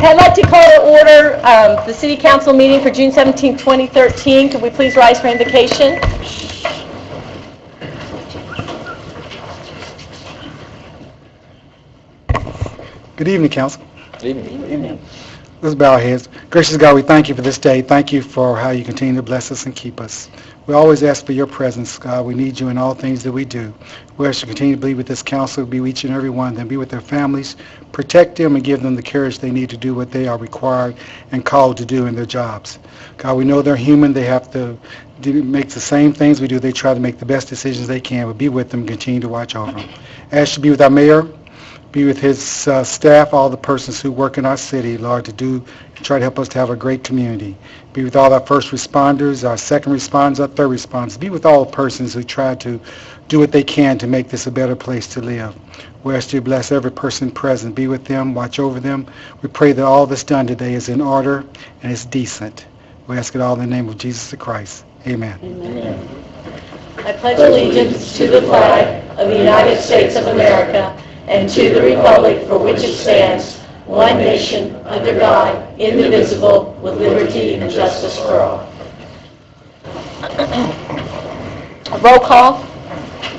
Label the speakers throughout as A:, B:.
A: Okay, I'd like to call to order the City Council meeting for June 17, 2013. Could we please rise for invocation?
B: Good evening, Council.
C: Good evening.
B: Let's bow our heads. Gracious God, we thank you for this day. Thank you for how you continue to bless us and keep us. We always ask for your presence, God. We need you in all things that we do. We ask you to continue to be with this council, be with each and every one of them, be with their families, protect them and give them the courage they need to do what they are required and called to do in their jobs. God, we know they're human. They have to make the same things we do. They try to make the best decisions they can, but be with them, continue to watch over them. Ask you to be with our mayor, be with his staff, all the persons who work in our city, Lord, to try to help us to have a great community. Be with all our first responders, our second responders, our third responders. Be with all persons who try to do what they can to make this a better place to live. We ask you to bless every person present. Be with them, watch over them. We pray that all that's done today is in order and is decent. We ask it all in the name of Jesus the Christ. Amen.
A: Amen. I pledge allegiance to the flag of the United States of America and to the republic for which it stands, one nation, under God, indivisible, with liberty and justice for all. Roll call.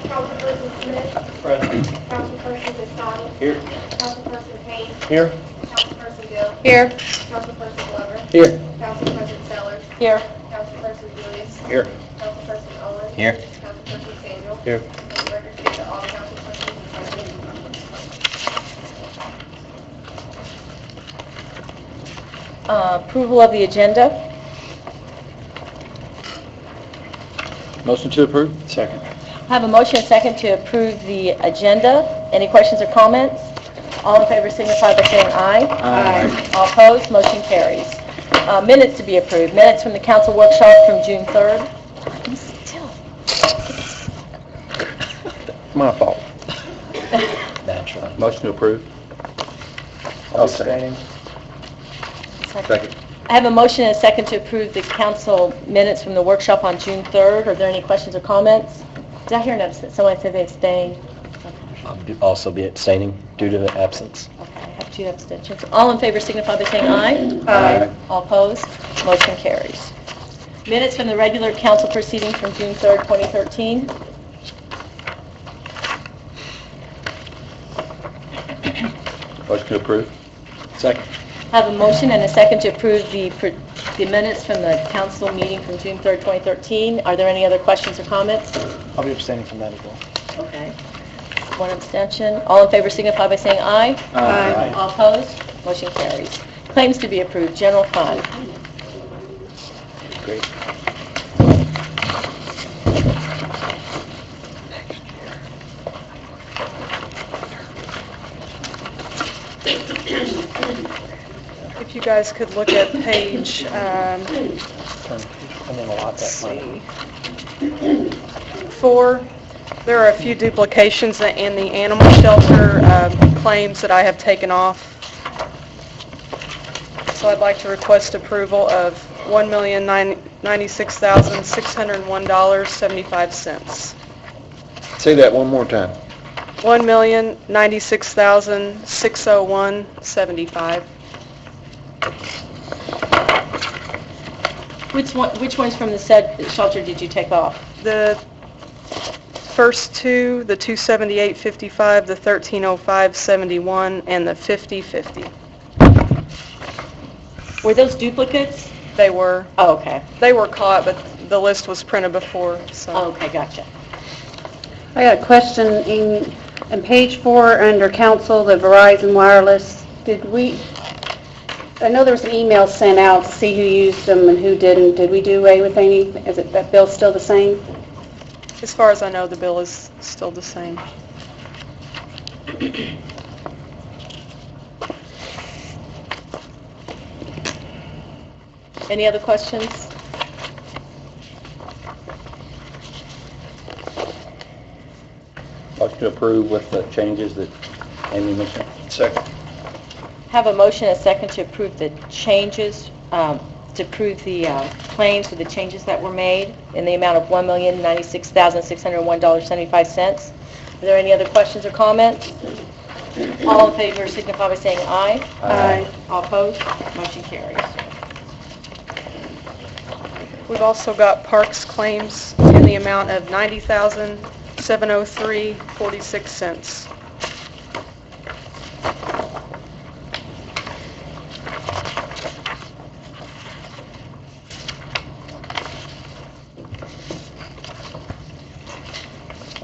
D: Councilperson Smith.
C: Present.
D: Councilperson Vistani.
C: Here.
D: Councilperson Haynes.
C: Here.
D: Councilperson Gill.
A: Here.
D: Councilperson Glover.
C: Here.
D: Councilperson Sellers.
A: Here.
D: Councilperson Lewis.
C: Here.
D: Councilperson Owen.
C: Here.
D: Councilperson Samuel.
C: Here.
D: And the record shows that all councilpersons are present.
A: Approval of the agenda.
C: Motion to approve. Second.
A: I have a motion and second to approve the agenda. Any questions or comments? All in favor signify by saying aye.
C: Aye.
A: All opposed, motion carries. Minutes to be approved. Minutes from the council workshop from June 3rd.
C: My fault. Naturally. Motion to approve. I'll second. Second.
A: I have a motion and a second to approve the council minutes from the workshop on June 3rd. Are there any questions or comments? Did I hear somebody say they abstained?
E: I'll also be abstaining due to the absence.
A: Okay, I have 2 abstentions. All in favor signify by saying aye.
C: Aye.
A: All opposed, motion carries. Minutes from the regular council proceeding from June 3rd, 2013.
C: Motion to approve. Second.
A: I have a motion and a second to approve the minutes from the council meeting from June 3rd, 2013. Are there any other questions or comments?
E: I'll be abstaining from that as well.
A: Okay. 1 abstention. All in favor signify by saying aye.
C: Aye.
A: All opposed, motion carries. Claims to be approved. General fund.
E: Great.
F: If you guys could look at page,
E: And then a lot
F: let's
E: that money.
F: see, 4, there are a few duplications in the animal shelter claims that I have taken off. So I'd like to request approval of $1,096,601.75.
C: Say that one more time.
F: $1,096,601.75.
A: Which ones from the said shelter did you take off?
F: The first 2, the 278.55, the 1305.71, and the 50.50.
A: Were those duplicates?
F: They were
A: Oh, okay.
F: caught, but the list was printed before, so.
A: Oh, okay, gotcha.
G: I got a question in page 4 under council, the Verizon Wireless. I know there was an email sent out to see who used them and who didn't. Did we do away with any? Is that bill still the same?
F: As far as I know, the bill is still the same.
A: Any other questions?
C: Motion to approve with the changes that Amy mentioned. Second.
A: Have a motion and a second to approve the changes, to approve the claims with the changes that were made in the amount of $1,096,601.75. Are there any other questions or comments? All in favor signify by saying aye.
G: Aye.
A: All opposed, motion carries.
F: We've also got parks claims in the amount of $90,703.46.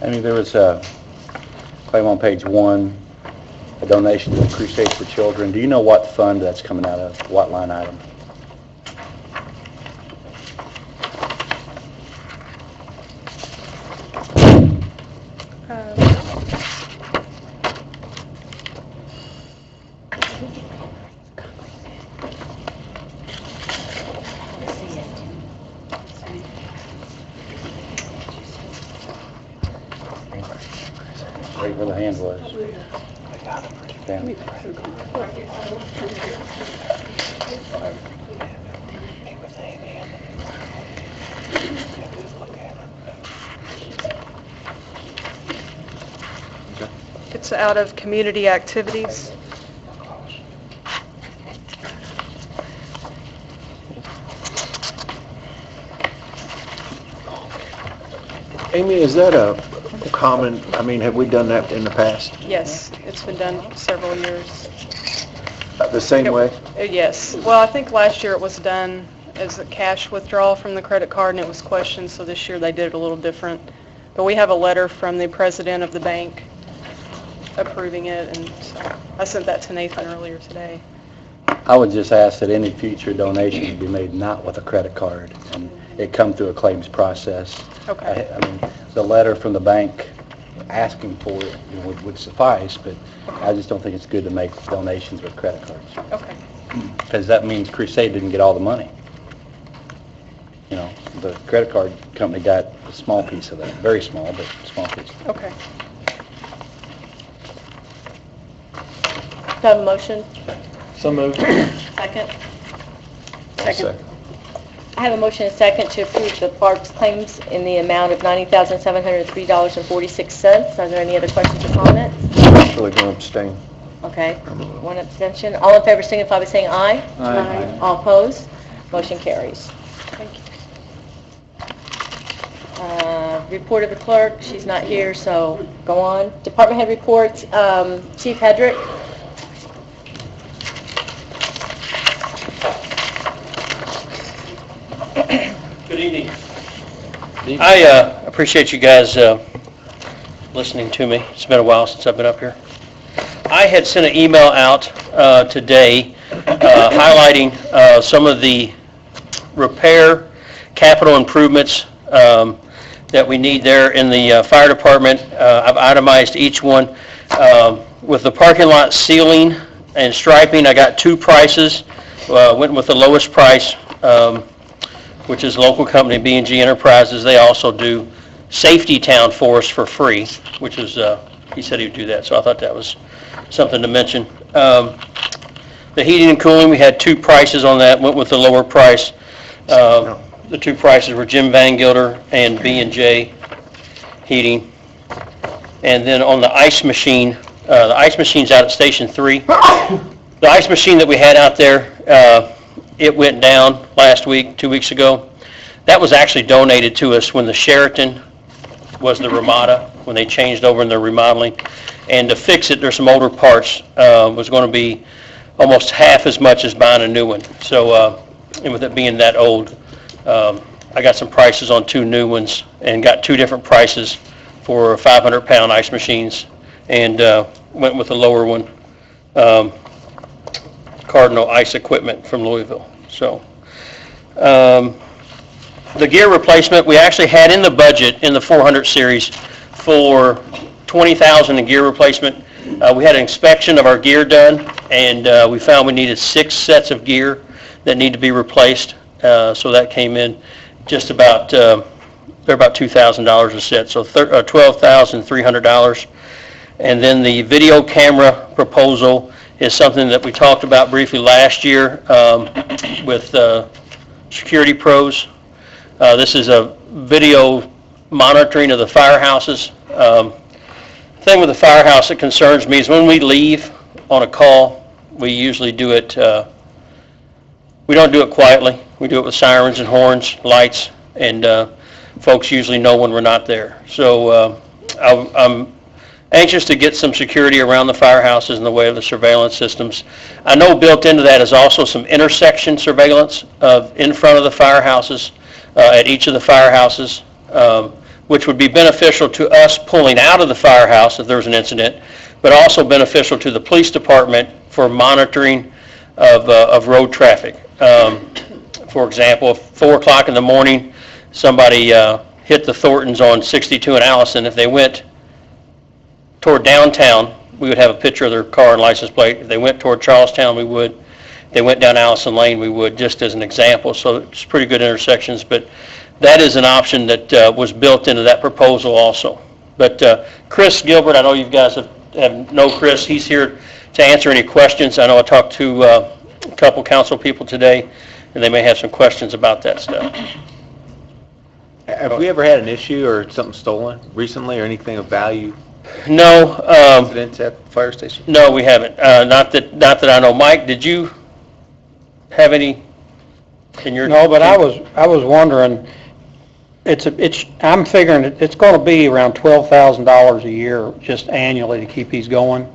C: Amy, there was a claim on page 1, a donation to the Crusade for Children. Do you know what fund that's coming out of, what line item? Right where the hand was. Down.
F: It's out of community activities.
H: Amy, is that a common, I mean, have we done that in the past?
F: Yes, it's been done several years.
H: The same way?
F: Yes. Well, I think last year it was done as a cash withdrawal from the credit card, and it was questioned, so this year they did it a little different. But we have a letter from the president of the bank approving it, and so I sent that to Nathan earlier today.
C: I would just ask that any future donation be made not with a credit card, and it come through a claims process.
F: Okay.
C: I mean, the letter from the bank asking for it would suffice, but I just don't think it's good to make donations with credit cards.
F: Okay.
C: Because that means Crusade didn't get all the money. You know, the credit card company got a small piece of that, very small, but small piece.
F: Okay.
A: Do I have a motion?
E: So moved.
A: Second?
G: Second.
A: I have a motion and a second to approve the parks claims in the amount of $90,703.46. Are there any other questions or comments?
H: Actually going to abstain.
A: Okay, one abstention. All in favor signify by saying aye.
G: Aye.
A: All opposed, motion carries.
F: Thank you.
A: Report of the clerk, she's not here, so go on. Department head reports, Chief Hedrick.
I: Good evening. I appreciate you guys listening to me. It's been a while since I've been up here. I had sent an email out today highlighting some of the repair capital improvements that we need there in the fire department. I've itemized each one. With the parking lot ceiling and striping, I got two prices. Went with the lowest price, which is local company B&G Enterprises. They also do Safety Town for us for free, which is, he said he would do that, so I thought that was something to mention. The heating and cooling, we had two prices on that, went with the lower price. The two prices were Jim Van Gilder and B&J Heating. And then on the ice machine, the ice machine's out at Station 3. The ice machine that we had out there, it went down last week, 2 weeks ago. That was actually donated to us when the Sheraton was the Ramada, when they changed over in their remodeling. And to fix it, there's some older parts, was going to be almost half as much as buying a new one. So, and with it being that old, I got some prices on two new ones and got two different prices for 500-pound ice machines, and went with the lower one, Cardinal Ice Equipment from Louisville. So the gear replacement, we actually had in the budget in the 400 series for $20,000 in gear replacement. We had an inspection of our gear done, and we found we needed 6 sets of gear that need to be replaced. So that came in just about, they're about $2,000 a set, so $12,300. And then the video camera proposal is something that we talked about briefly last year with Security Pros. This is a video monitoring of the firehouses. thing with the firehouse that concerns me is when we leave on a call, we usually do it, we don't do it quietly. We do it with sirens and horns, lights, and folks usually know when we're not there. So I'm anxious to get some security around the firehouses in the way of the surveillance systems. I know built into that is also some intersection surveillance in front of the firehouses, at each of the firehouses, which would be beneficial to us pulling out of the firehouse if there's an incident, but also beneficial to the police department for monitoring of road traffic. For example, if 4 o'clock in the morning, somebody hit the Thorntons on 62 and Allison, if they went toward downtown, we would have a picture of their car and license plate. If they went toward Charlestown, we would. If they went down Allison Lane, we would, just as an example. So it's pretty good intersections, but that is an option that was built into that proposal also. But Chris Gilbert, I know you guys know Chris. He's here to answer any questions. I know I talked to a couple council people today, and they may have some questions about that stuff.
H: Have we ever had an issue or something stolen recently or anything of value?
I: No,
H: Incidents at the fire station?
I: no, we haven't. Not that I know. Mike, did you have any in your?
J: No, but I was wondering, I'm figuring it's going to be around $12,000 a year just annually to keep these going.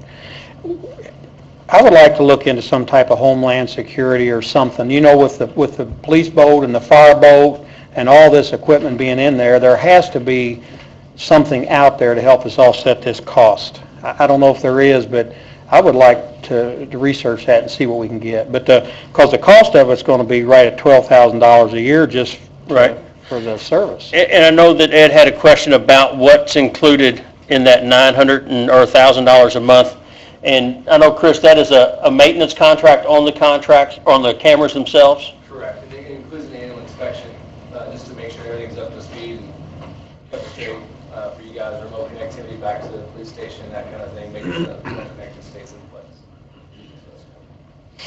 J: I would like to look into some type of homeland security or something, with the police boat and the fire boat and all this equipment being in there, there has to be something out there to help us offset this cost. I don't know if there is, but I would like to research that and see what we can get. But because the cost of it's going to be right at $12,000 a year just
I: Right.
J: for the service.
I: And I know that Ed had a question about what's included in that $900 or $1,000 a month. And I know, Chris, that is a maintenance contract on the cameras themselves?
K: Correct. It includes an annual inspection, just to make sure everything's up to speed and up to date for you guys, remote connectivity back to the police station, that kind of thing, making sure that the connection stays in place.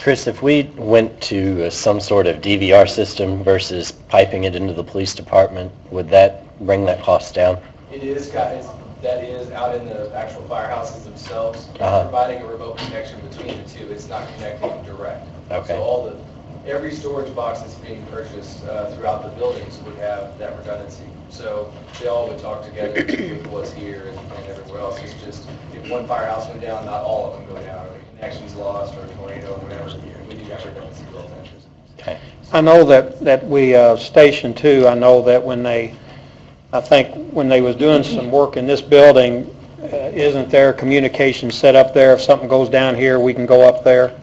E: Chris, if we went to some sort of DVR system versus piping it into the police department, would that bring that cost down?
K: It is, guys, that is out in the actual firehouses themselves. It's providing a remote connection between the two. It's not connecting direct.
E: Okay.
K: So every storage box that's being purchased throughout the buildings would have that redundancy. So they all would talk together with what's here and everywhere else. It's just, if one firehouse went down, not all of them go down, or the connection's lost, or a tornado, or whatever, we do have redundancy built in.
E: Okay.
J: I know that we, Station 2, I know that when they was doing some work in this building, isn't there communication set up there? If something goes down here, we can go up there.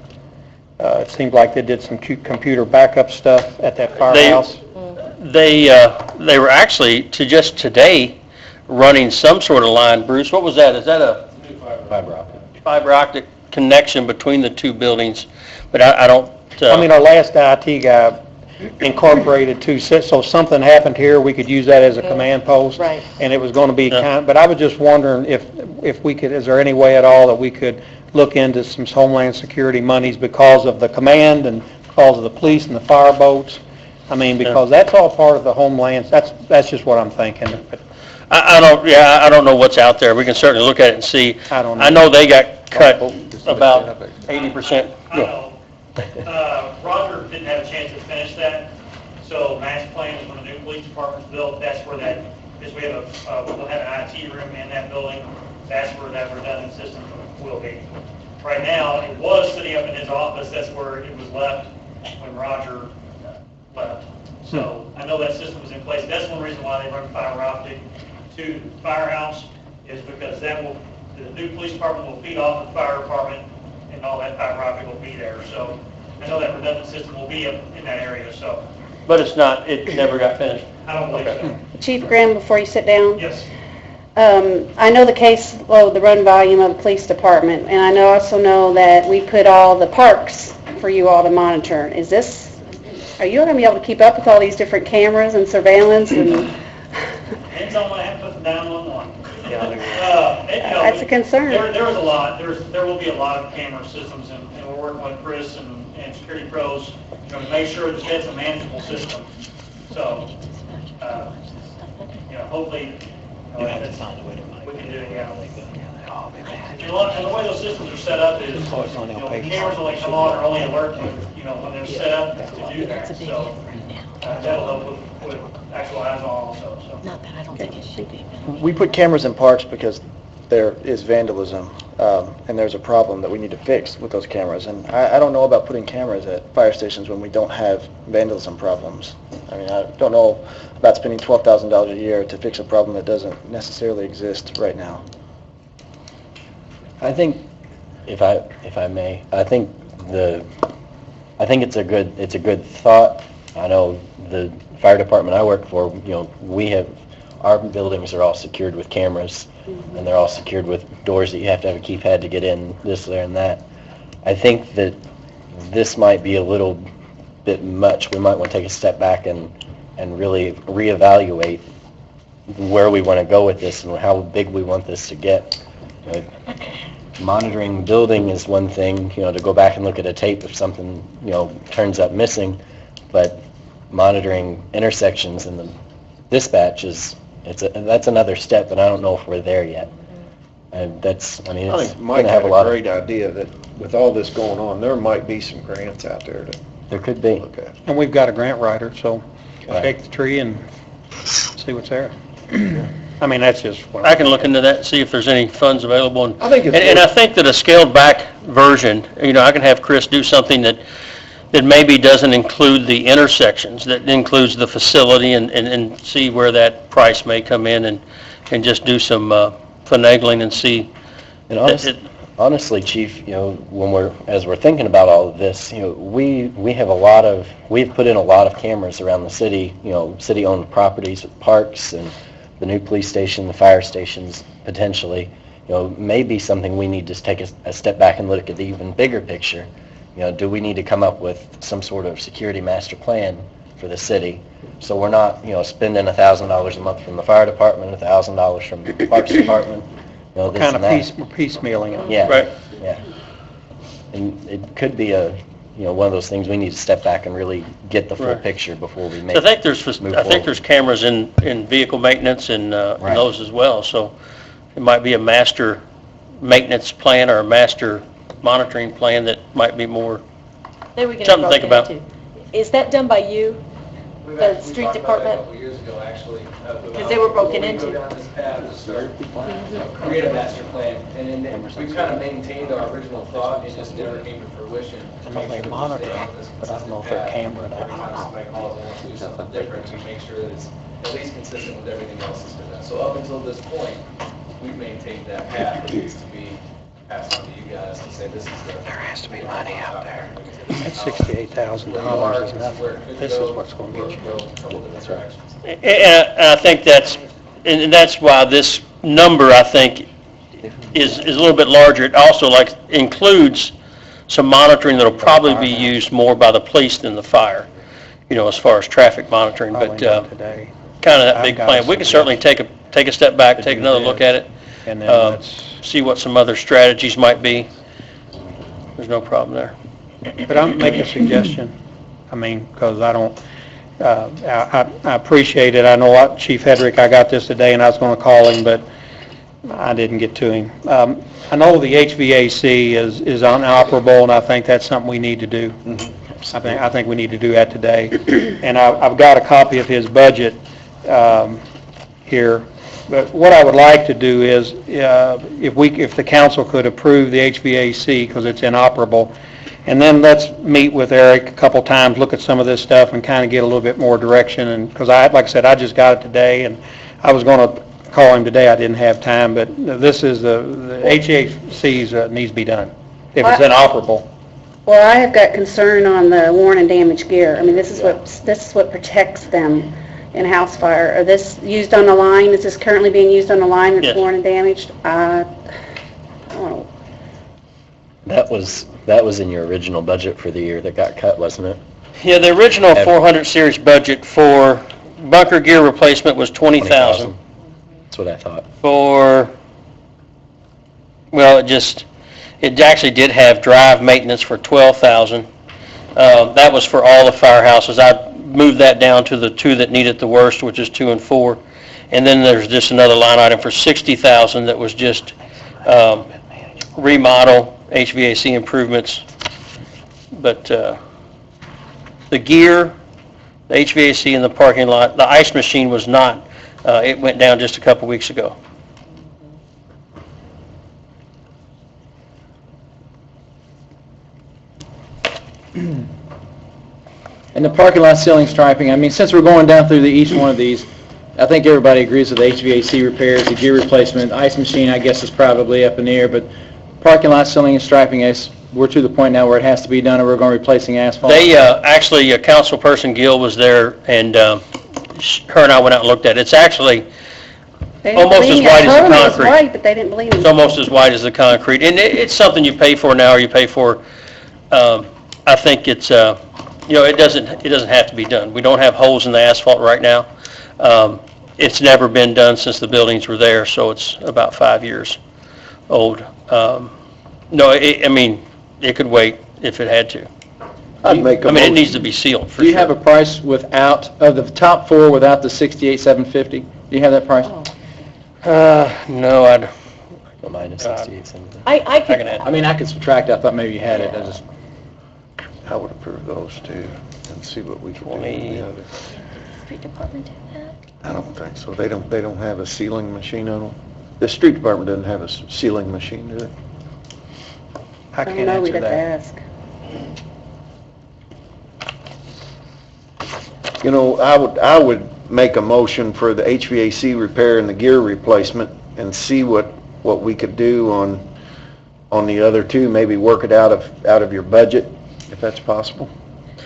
J: It seemed like they did some computer backup stuff at that firehouse.
I: They were actually, just today, running some sort of line. Bruce, what was that? Is that a fiber optic connection between the two buildings? But I don't...
J: our last IT guy incorporated two, so something happened here, we could use that as a command post.
A: Right.
J: And it was going to be but I was just wondering if we could, is there any way at all that we could look into some Homeland Security monies because of the command and because of the police and the fire boats? Because that's all part of the Homeland, that's just what I'm thinking. But
I: I don't know what's out there. We can certainly look at it and see.
J: I don't know.
I: I know they got cut about 80%.
L: I know. Roger didn't have a chance to finish that, so master plan is when the new police department's built, that's where that, because we'll have an IT room in that building, that's where that redundant system will be. Right now, it was sitting up in his office, that's where it was left when Roger left. So I know that system was in place. That's one reason why they run fiber optic to the firehouse, is because the new police department will feed off the fire department, and all that fiber optic will be there. So I know that redundant system will be up in that area, so
I: But it never got finished.
L: I don't believe so.
G: Chief Graham, before you sit down,
L: Yes.
G: I know the caseload, the run volume of the police department, and I also know that we put all the parks for you all to monitor. Are you going to be able to keep up with all these different cameras and surveillance?
L: Depends on what I have to put down on one.
G: That's a concern.
L: There was a lot. There will be a lot of camera systems, and we're working with Chris and security pros to make sure that that's a manageable system. So, hopefully, we can do it. Yeah. And the way those systems are set up is, the cameras only come on or only alert you, when they're set up to do that. So that'll help with actual eyes on also, so.
A: Not that I don't think it should be.
H: We put cameras in parks because there is vandalism, and there's a problem that we need to fix with those cameras. And I don't know about putting cameras at fire stations when we don't have vandalism problems. I mean, I don't know about spending $12,000 a year to fix a problem that doesn't necessarily exist right now.
E: I think, if I may, I think it's a good thought. I know the fire department I work for, our buildings are all secured with cameras, and they're all secured with doors that you have to have a keypad to get in, this, there, and that. I think that this might be a little bit much. We might want to take a step back and really reevaluate where we want to go with this and how big we want this to get. Monitoring building is one thing, to go back and look at a tape if something, turns up missing, but monitoring intersections and the dispatch that's another step, and I don't know if we're there yet. And
H: I
E: it's
H: think
E: going
H: Mike
E: to
H: had
E: have a lot
H: a
E: of...
H: great idea that with all this going on, there might be some grants out there to
E: There could be.
H: look at.
J: And we've got a grant writer, so
E: Right.
J: shake the tree and see what's there. I mean, that's just what
I: I can look into that, see if there's any funds available.
H: I think it's
I: And I think that a scaled-back version, I can have Chris do something that maybe doesn't include the intersections, that includes the facility, and see where that price may come in, and just do some finagling and see.
E: And honestly, Chief, as we're thinking about all of this, we've put in a lot of cameras around the city, city-owned properties with parks and the new police station, the fire stations, potentially. Maybe something we need to take a step back and look at the even bigger picture. Do we need to come up with some sort of security master plan for the city? So we're not, spending $1,000 a month from the fire department, $1,000 from the parks department, this
J: kind
E: and
J: of
E: that.
J: we're piecemealing it.
E: Yeah.
I: Right.
E: Yeah. And it could be one of those things we need to step back and really get the full
I: Right.
E: picture before we make.
I: So I think
E: move
I: there's
E: forward.
I: cameras in vehicle maintenance and
E: Right.
I: those as well, so it might be a master maintenance plan or a master monitoring plan that might be more,
A: Maybe we can
I: Something to think about.
A: Is that done by you?
K: We've
A: The
K: actually
A: street
K: talked about that
A: department?
K: a couple years ago, actually.
A: 'Cause they were broken
K: Before we
A: into.
K: go down this path to start, create a master plan, and then we've kind of maintained our original thought, it just never came to fruition. To make sure that we're staying on this consistent path. Every time somebody calls and wants to do something different, we make sure that it's at least consistent with everything else that's been done. So up until this point, we've maintained that path that needs to be passed on to you guys to say this is the... There has to be money out there.
J: That's $68,000 is nothing. This is what's going to get you.
K: That's right.
I: and I think that's why this number, I think, is a little bit larger. It also includes some monitoring that'll probably be used more by the police than the fire, as far as traffic monitoring, but
J: Probably not today.
I: kind of that
J: I've
I: big
J: got
I: plan. We
J: some
I: can certainly take a step back,
J: to
I: take
J: do
I: another look
J: this.
I: at it,
J: And then let's,
I: see what some other strategies might be. There's no problem there.
J: but I'll make a suggestion. I mean, because I don't, I appreciate it. I know Chief Hedrick, I got this today and I was going to call him, but I didn't get to him. I know the HVAC is inoperable, and I think that's something we need to do. I think we need to do that today. And I've got a copy of his budget here. But what I would like to do is, if the council could approve the HVAC, because it's inoperable, and then let's meet with Eric a couple times, look at some of this stuff, and kind of get a little bit more direction. And because like I said, I just got it today, and I was going to call him today. I didn't have time, but this is the HVAC needs to be done if it's inoperable.
G: Well, I have got concern on the worn and damaged gear. I mean, this is what protects them in house fire. Are this used on the line? Is this currently being used on the line that's
I: Yes.
G: worn and damaged? I don't know.
E: That was in your original budget for the year that got cut, wasn't it?
I: Yeah, the original 400 series budget for bunker gear replacement was $20,000.
E: That's what I thought.
I: It actually did have drive maintenance for $12,000. That was for all the firehouses. I moved that down to the two that need it the worst, which is 2 and 4. And then there's just another line item for $60,000 that was just remodel, HVAC improvements, but the gear, the HVAC in the parking lot, the ice machine was not, it went down just a couple weeks ago.
H: And the parking lot ceiling striping, I mean, since we're going down through each one of these, I think everybody agrees with the HVAC repairs, the gear replacement, ice machine, I guess is probably up in the air, but parking lot ceiling and striping, we're to the point now where it has to be done, or we're going to be replacing asphalt.
I: They, actually, Councilperson Gill was there, and her and I went out and looked at it. It's actually almost as wide as the concrete.
G: Right, but they didn't believe me.
I: It's almost as wide as the concrete, and it's something you pay for now, or you pay for, I think it's, it doesn't have to be done. We don't have holes in the asphalt right now. It's never been done since the buildings were there, so it's about 5 years old. No, it could wait if it had to. It needs to be sealed, for sure.
H: Do you have a price of the top four without the 68,750? Do you have that price?
I: No, I don't.
E: Mine is 68.
A: I could,
H: I could subtract, I thought maybe you had it,
M: I would approve those two and see what we can do with the other.
A: street department did that?
M: I don't think so. They don't have a sealing machine on them. The street department doesn't have a sealing machine, do they?
J: I can't answer that.
G: ask.
M: I would make a motion for the HVAC repair and the gear replacement and see what we could do on the other two, maybe work it out of your budget, if that's possible.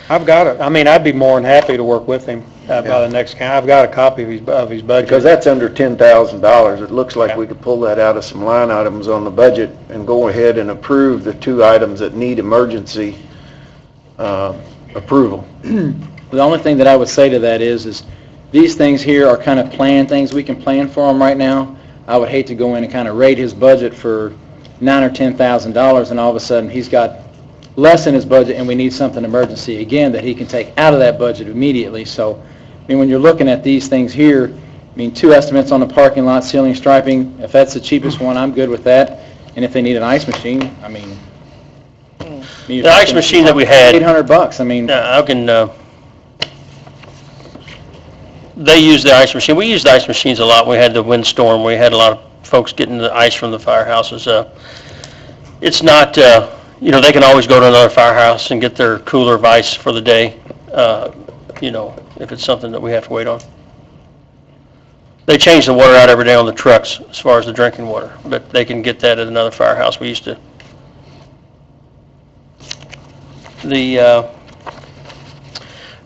J: I've got it. I'd be more than happy to work with him by the next council. I've got a copy of his budget.
M: Because that's under $10,000. It looks like we could pull that out of some line items on the budget and go ahead and approve the two items that need emergency approval.
H: The only thing that I would say to that is these things here are kind of planned things. We can plan for them right now. I would hate to go in and kind of rate his budget for $9,000 or $10,000, and all of a sudden he's got less in his budget and we need something emergency again that he can take out of that budget immediately. So, when you're looking at these things here, two estimates on the parking lot, ceiling striping, if that's the cheapest one, I'm good with that. And if they need an ice machine,
I: the ice machine that we had,
H: $800.
I: I can, they use the ice machine. We used the ice machines a lot. We had the windstorm. We had a lot of folks getting the ice from the firehouses. It's not, they can always go to another firehouse and get their cooler of ice for the day, if it's something that we have to wait on. They change the water out every day on the trucks as far as the drinking water, but they can get that at another firehouse. We used to. The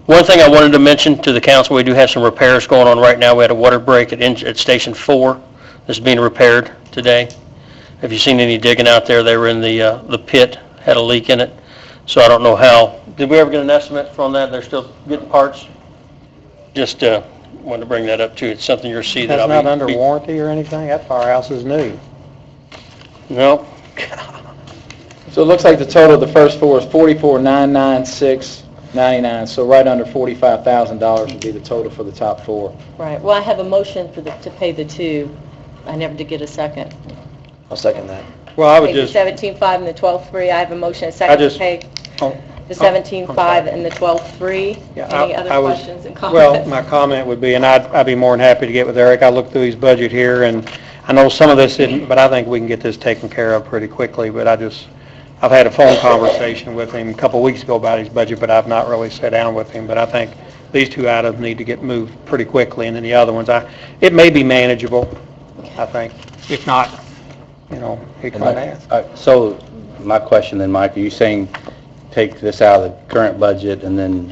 I: one thing I wanted to mention to the council, we do have some repairs going on right now. We had a water break at Station 4 that's being repaired today. Have you seen any digging out there? They were in the pit, had a leak in it. So I don't know how. Did we ever get an estimate from that? They're still getting parts? Just wanted to bring that up too. It's something you'll see that
J: That's not under warranty or anything? That firehouse is new.
I: No.
H: So it looks like the total of the first four is $44,996.99. So right under $45,000 would be the total for the top four.
A: Right, well, I have a motion to pay the two. I never did get a second.
H: I'll second that.
J: Well, I would
A: Pay the
J: just,
A: 17.5 and the 12.3. I have a motion, a second to pay the 17.5 and the 12.3. Any other questions and comments?
J: well, my comment would be, and I'd be more than happy to get with Eric. I looked through his budget here, and I know some of this isn't, but I think we can get this taken care of pretty quickly. But I've had a phone conversation with him a couple of weeks ago about his budget, but I've not really sat down with him. But I think these two items need to get moved pretty quickly, and then the other ones, it may be manageable, I think. If not, he can ask.
C: So my question then, Mike, are you saying take this out of the current budget and then?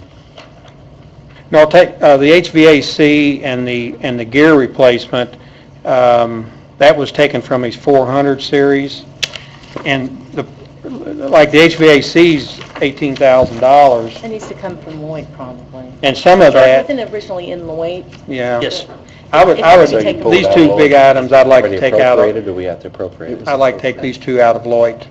J: No, take the HVAC and the gear replacement, that was taken from his 400 series, and the HVAC's $18,000.
A: It needs to come from Lloyd, probably.
J: And some of that,
A: Wasn't it originally in Lloyd?
J: yeah.
I: Yes.
J: I would,
A: take
J: these two big items I'd like to take out of,
C: Appropriated, or we have to appropriate it?
J: I'd like to take these two out of Lloyd.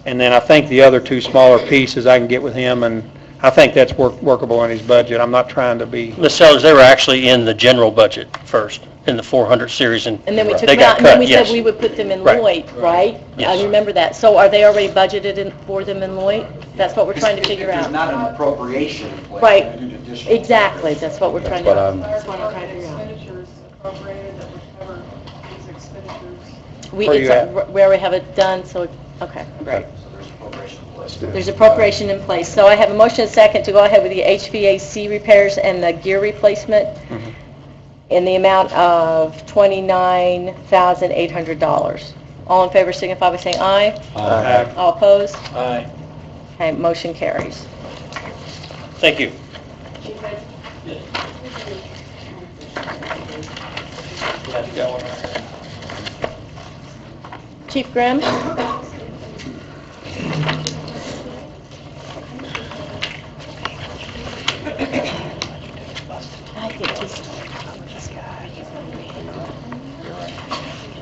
J: And then I think the other two smaller pieces I can get with him, and I think that's workable in his budget. I'm not trying to be,
I: The sellers, they were actually in the general budget first, in the 400 series, and
A: And then we took
I: they
A: them out,
I: got
A: and then
I: cut,
A: we
I: yes.
A: said we would put them in
I: Right.
A: Lloyd, right?
I: Yes.
A: I remember that. So are they already budgeted for them in Lloyd? That's what we're trying to figure
N: There's
A: out.
N: not an appropriation in place.
A: Right.
N: An additional-
A: Exactly, that's what we're trying to,
C: That's what I'm-
A: that's what I'm trying to figure out.
F: Expenditures appropriated that would cover these expenditures.
A: We,
J: Where you
A: it's where we have it done, so, okay, great.
N: So there's appropriation in place.
A: There's appropriation in place. So I have a motion and a second to go ahead with the HVAC repairs and the gear replacement in the amount of $29,800. All in favor signify by saying aye.
C: Aye.
A: All opposed?
I: Aye.
A: Okay, motion carries.
I: Thank you.
A: Chief Grimm?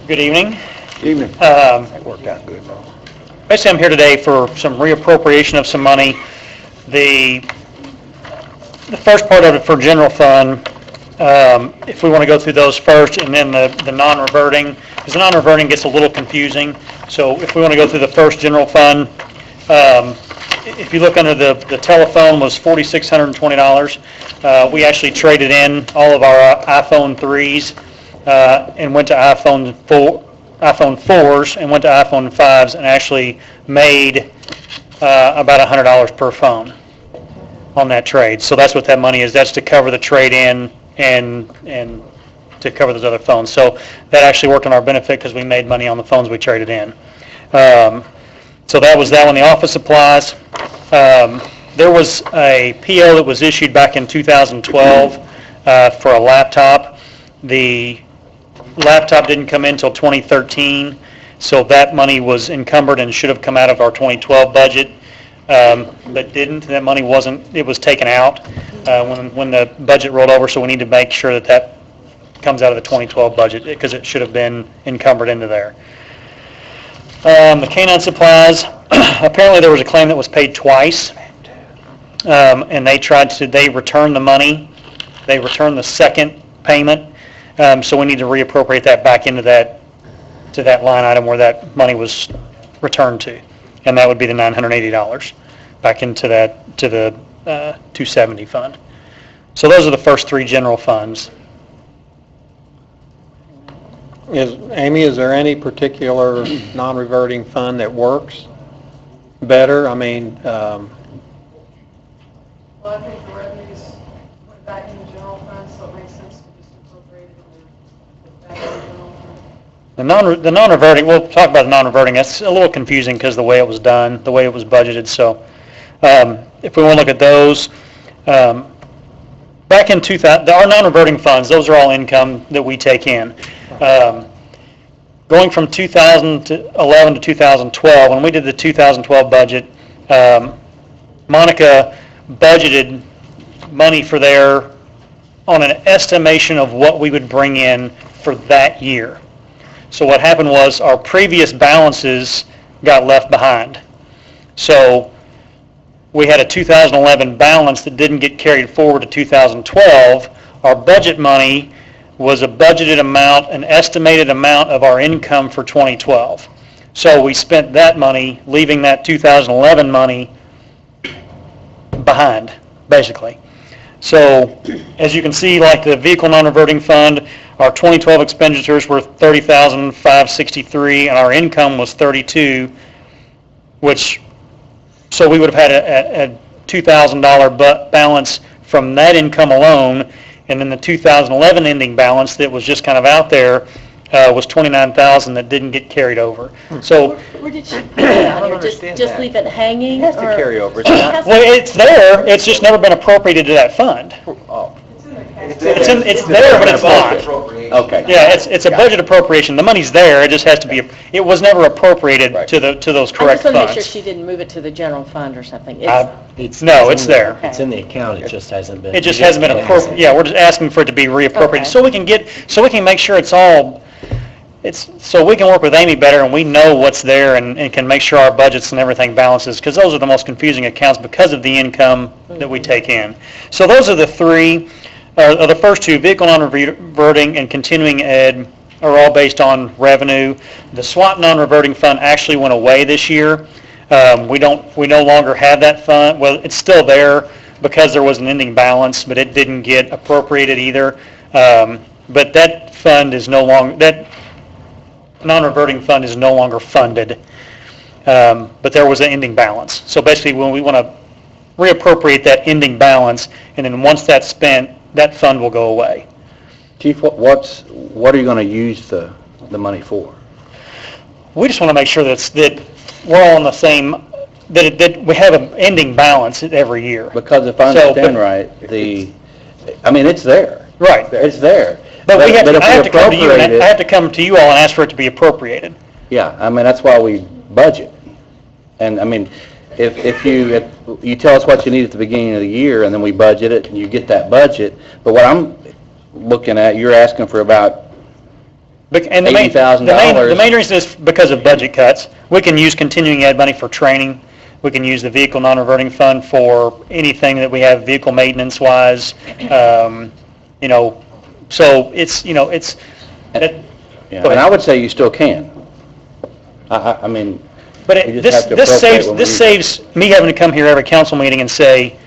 J: Good evening.
M: Evening.
J: That worked out good. Basically, I'm here today for some reappropriation of some money. The first part of it for general fund, if we want to go through those first, and then the non-reverting, because the non-reverting gets a little confusing. So if we want to go through the first general fund, if you look under the telephone was $4,620. We actually traded in all of our iPhone 3s and went to iPhone 4s and went to iPhone 5s and actually made about $100 per phone on that trade. So that's what that money is. That's to cover the trade-in and to cover those other phones. So that actually worked on our benefit because we made money on the phones we traded in. So that was that one. The office supplies, there was a PO that was issued back in 2012 for a laptop. The laptop didn't come in until 2013, so that money was encumbered and should have come out of our 2012 budget, but didn't. That money wasn't, it was taken out when the budget rolled over, so we need to make sure that that comes out of the 2012 budget because it should have been encumbered into there. The canine supplies, apparently there was a claim that was paid twice, and they returned the money. They returned the second payment, so we need to reappropriate that back into that line item where that money was returned to, and that would be the $980 back into the 270 fund. So those are the first three general funds. Amy, is there any particular non-reverting fund that works better? I mean,
F: Well, I think the revenues went back in the general fund, so it makes sense to just appropriate it back in the general fund.
J: the non-reverting, we'll talk about the non-reverting. That's a little confusing because of the way it was done, the way it was budgeted. So if we want to look at those, back in 2000, our non-reverting funds, those are all income that we take in. Going from 2011 to 2012, when we did the 2012 budget, Monica budgeted money for there on an estimation of what we would bring in for that year. So what happened was our previous balances got left behind. So we had a 2011 balance that didn't get carried forward to 2012. Our budget money was a budgeted amount, an estimated amount of our income for 2012. So we spent that money, leaving that 2011 money behind, basically. So as you can see, like the vehicle non-reverting fund, our 2012 expenditures were $30,563 and our income was $32,000, which, so we would have had a $2,000 balance from that income alone, and then the 2011 ending balance that was just kind of out there was $29,000 that didn't get carried over. So,
A: Where did she put it out here? Just leave it hanging?
C: It has to
A: or-
C: carry over. It's
A: It
C: not-
A: has to-
J: well, it's there, it's just never been appropriated to that fund. It's there, but it's not.
C: Okay.
J: Yeah, it's a budget appropriation. The money's there, it just has to be, it was never appropriated
C: Right.
J: to those
A: I
J: correct
A: just want to make sure
J: funds.
A: she didn't move it to the general fund or something.
J: No, it's there.
E: It's in the account, it just hasn't been.
J: It just hasn't been appropriated, yeah, we're just asking for it to be reappropriated,
A: Okay.
J: so we can make sure it's all, so we can work with Amy better and we know what's there and can make sure our budgets and everything balances, because those are the most confusing accounts because of the income that we take in. So those are the three.
L: the first two, vehicle non-reverting and continuing ed, are all based on revenue. The SWAT non-reverting fund actually went away this year. We no longer have that fund. Well, it's still there because there was an ending balance, but it didn't get appropriated either. But that fund is no longer, that non-reverting fund is no longer funded. But there was an ending balance. So basically, when we want to reappropriate that ending balance, and then once that's spent, that fund will go away.
C: Chief, what are you going to use the money for?
L: We just want to make sure that we're all on the same, that we have an ending balance every year.
C: Because if I understand right, it's there.
L: Right.
C: It's there.
L: But I have to come to you,
C: appropriate it-
L: I have to come to you all and ask for it to be appropriated.
C: Yeah, that's why we budget. And if you tell us what you need at the beginning of the year, and then we budget it, and you get that budget, but what I'm looking at, you're asking for about
L: And
C: $80,000.
L: the main reason is because of budget cuts. We can use continuing ed money for training. We can use the vehicle non-reverting fund for anything that we have vehicle maintenance wise. So it's,
C: and I would say you still can.
L: But
C: we just have to
L: this
C: appropriate when we
L: this
C: need it.
L: saves me having to come here every council meeting and say,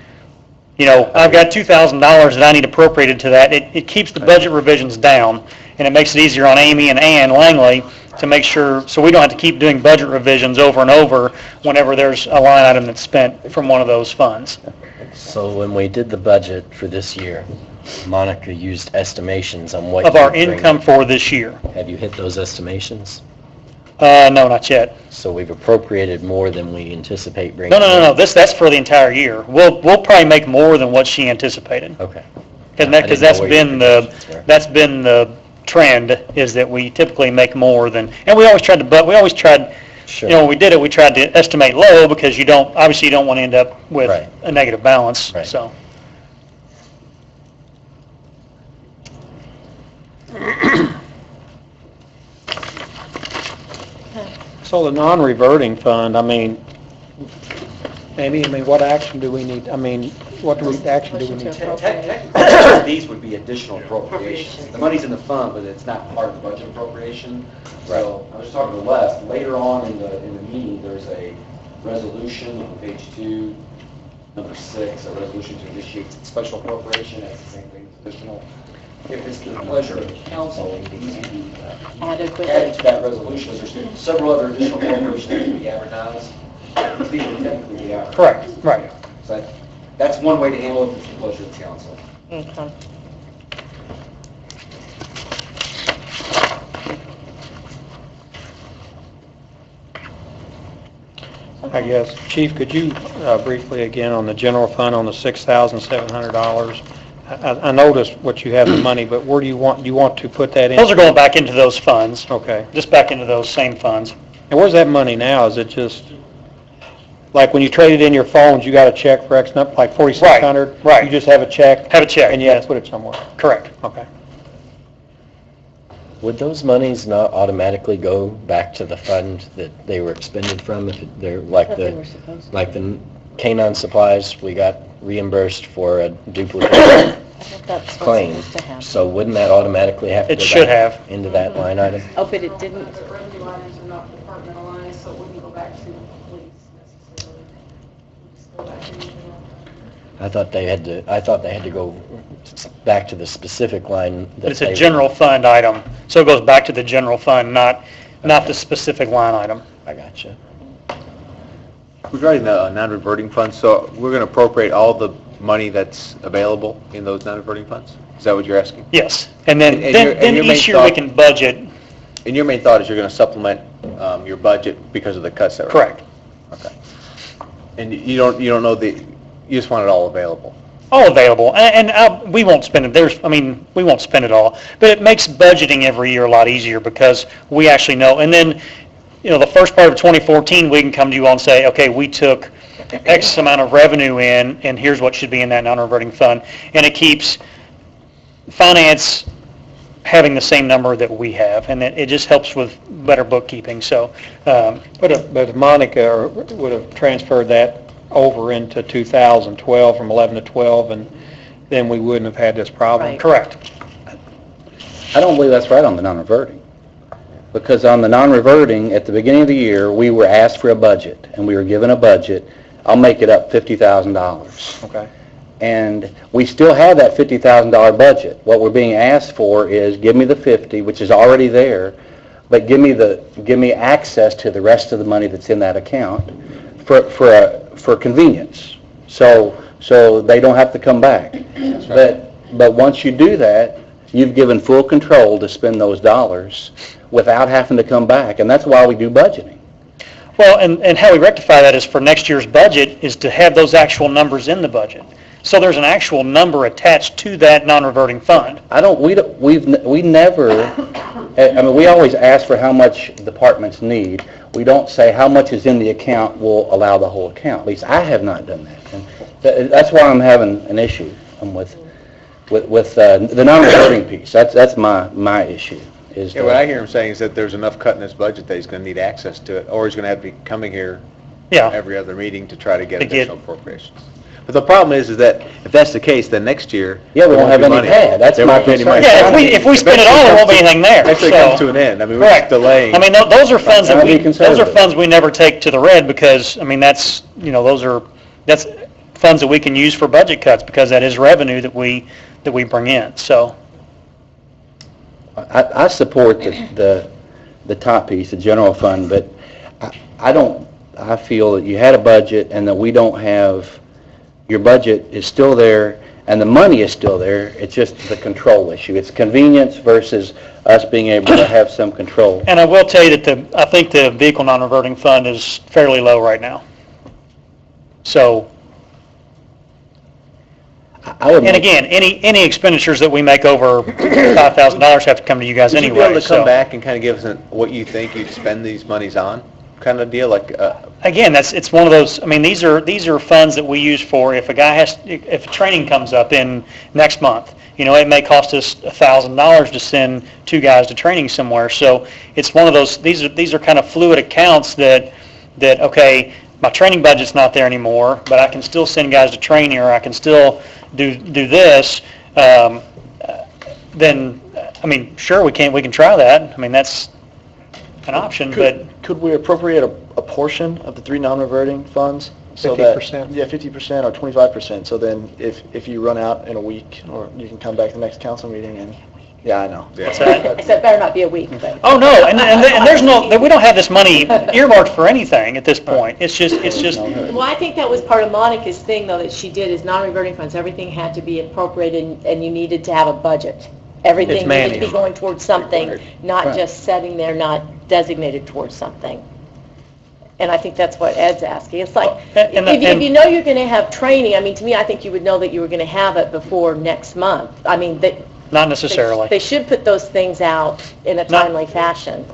L: I've got $2,000 that I need appropriated to that. It keeps the budget revisions down, and it makes it easier on Amy and Ann Langley to make sure, so we don't have to keep doing budget revisions over and over whenever there's a line item that's spent from one of those funds.
E: So when we did the budget for this year, Monica used estimations on what
L: Of
E: you
L: our
E: would bring
L: income
E: in.
L: for this year.
E: Have you hit those estimations?
L: No, not yet.
E: So we've appropriated more than we anticipate bringing
L: No.
E: in?
L: That's for the entire year. We'll probably make more than what she anticipated.
E: Okay.
L: Because that's been the trend, is that we typically make more than, and we always tried,
E: Sure.
L: when we did it, we tried to estimate low, because you don't want to end up with
E: Right.
L: a negative balance,
E: Right.
L: so.
J: So the non-reverting fund, Amy, what action do we need, what action do we need?
N: Technically, these would be additional appropriations. The money's in the fund, but it's not part of the budget appropriation. So I was just talking to Les, later on in the meeting, there's a resolution on page 2, number 6, a resolution to initiate special appropriation. That's the same thing as additional. If it's the pleasure of the council, these can be added to that resolution. There's several other additional appropriations that can be advertised. These would technically be advertised.
L: Correct, right.
N: So that's one way to handle it, with the pleasure of the council.
A: Okay.
J: I guess, Chief, could you briefly again on the general fund on the $6,700? I noticed what you have the money, but where do you want to put that in?
L: Those are going back into those funds,
J: Okay.
L: just back into those same funds.
J: And where's that money now? Is it just, like when you traded in your phones, you got a check for X number, like 4,600?
L: Right.
J: You just have a check?
L: Have a check,
J: And you have
L: yes.
J: to put it somewhere?
L: Correct.
J: Okay.
E: Would those monies not automatically go back to the fund that they were expended from? If they're like the canine supplies, we got reimbursed for a duplicate claim. So wouldn't that automatically have to
L: It
E: go
L: should
E: back
L: have.
E: into that line item?
A: Oh, but it didn't.
D: The revenue items are not departmental lines, so it wouldn't go back to the police necessarily. It would just go back to the general fund.
E: I thought they had to go back to the specific line.
L: But it's a general fund item, so it goes back to the general fund, not the specific line item.
E: I gotcha.
O: Regarding the non-reverting funds, so we're going to appropriate all the money that's available in those non-reverting funds? Is that what you're asking?
L: Yes, and then
O: your main
L: each year we
O: thought-
L: can budget.
O: And your main thought is you're going to supplement your budget because of the cuts that were...
L: Correct.
O: Okay. And you don't know you just want it all available?
L: All available, and we won't spend it, we won't spend it all, but it makes budgeting every year a lot easier because we actually know, and then, the first part of 2014, we can come to you all and say, okay, we took X amount of revenue in, and here's what should be in that non-reverting fund, and it keeps finance having the same number that we have, and it just helps with better bookkeeping, so.
J: But if Monica would have transferred that over into 2012 from 11 to 12, and then we wouldn't have had this problem.
A: Right.
F: Correct.
C: I don't believe that's right on the non-reverting. Because on the non-reverting, at the beginning of the year, we were asked for a budget, and we were given a budget, I'll make it up, $50,000.
J: Okay.
C: And we still have that $50,000 budget. What we're being asked for is, give me the 50, which is already there, but give me access to the rest of the money that's in that account for convenience. So they don't have to come back. But once you do that, you've given full control to spend those dollars without having to come back, and that's why we do budgeting.
L: Well, and how we rectify that is for next year's budget is to have those actual numbers in the budget. So there's an actual number attached to that non-reverting fund.
C: We never, I mean, we always ask for how much departments need. We don't say how much is in the account will allow the whole account. At least I have not done that. And that's why I'm having an issue with the non-reverting piece. That's my issue.
O: Yeah, what I hear him saying is that there's enough cut in this budget that he's going to need access to it, or he's going to have to be coming here every other meeting to try to get additional appropriations. But the problem is that if that's the case, then next year,
C: we won't have any pad. That's my concern.
L: Yeah, if we spend it all, there won't be anything there.
O: Actually, it comes to an end. I mean, we're just delaying.
L: I mean, those are funds we never take to the red because, I mean, that's funds that we can use for budget cuts because that is revenue that we bring in, so.
C: I support the top piece, the general fund, but I feel that you had a budget and that we don't have, your budget is still there and the money is still there, it's just the control issue. It's convenience versus us being able to have some control.
L: And I will tell you that I think the vehicle non-reverting fund is fairly low right now. So, and again, any expenditures that we make over $5,000 have to come to you guys anyway.
O: Would you be able to come back and kind of give us what you think you'd spend these monies on, kind of deal? Like
L: again, it's one of those. I mean, these are funds that we use for if if training comes up in next month. You know, it may cost us $1,000 to send 2 guys to training somewhere. So it's one of those. These are kind of fluid accounts that okay, my training budget's not there anymore, but I can still send guys to training, or I can still do this, then, I mean, sure, we can try that. I mean, that's an option, but...
H: Could we appropriate a portion of the 3 non-reverting funds?
J: 50%?
H: Yeah, 50% or 25%, so then if you run out in a week, or you can come back to the next council meeting and... Yeah, I know.
L: What's that?
A: Except better not be a week, but...
L: Oh, no, and there's we don't have this money earmarked for anything at this point. It's just...
A: Well, I think that was part of Monica's thing, though, that she did, is non-reverting funds. Everything had to be appropriated, and you needed to have a budget. Everything needed to be going towards something, not just sitting there, not designated towards something. And I think that's what Ed's asking. It's like, if you know you're going to have training, I mean, to me, I think you would know that you were going to have it before next month. I mean,
L: not necessarily.
A: They should put those things out in a timely fashion.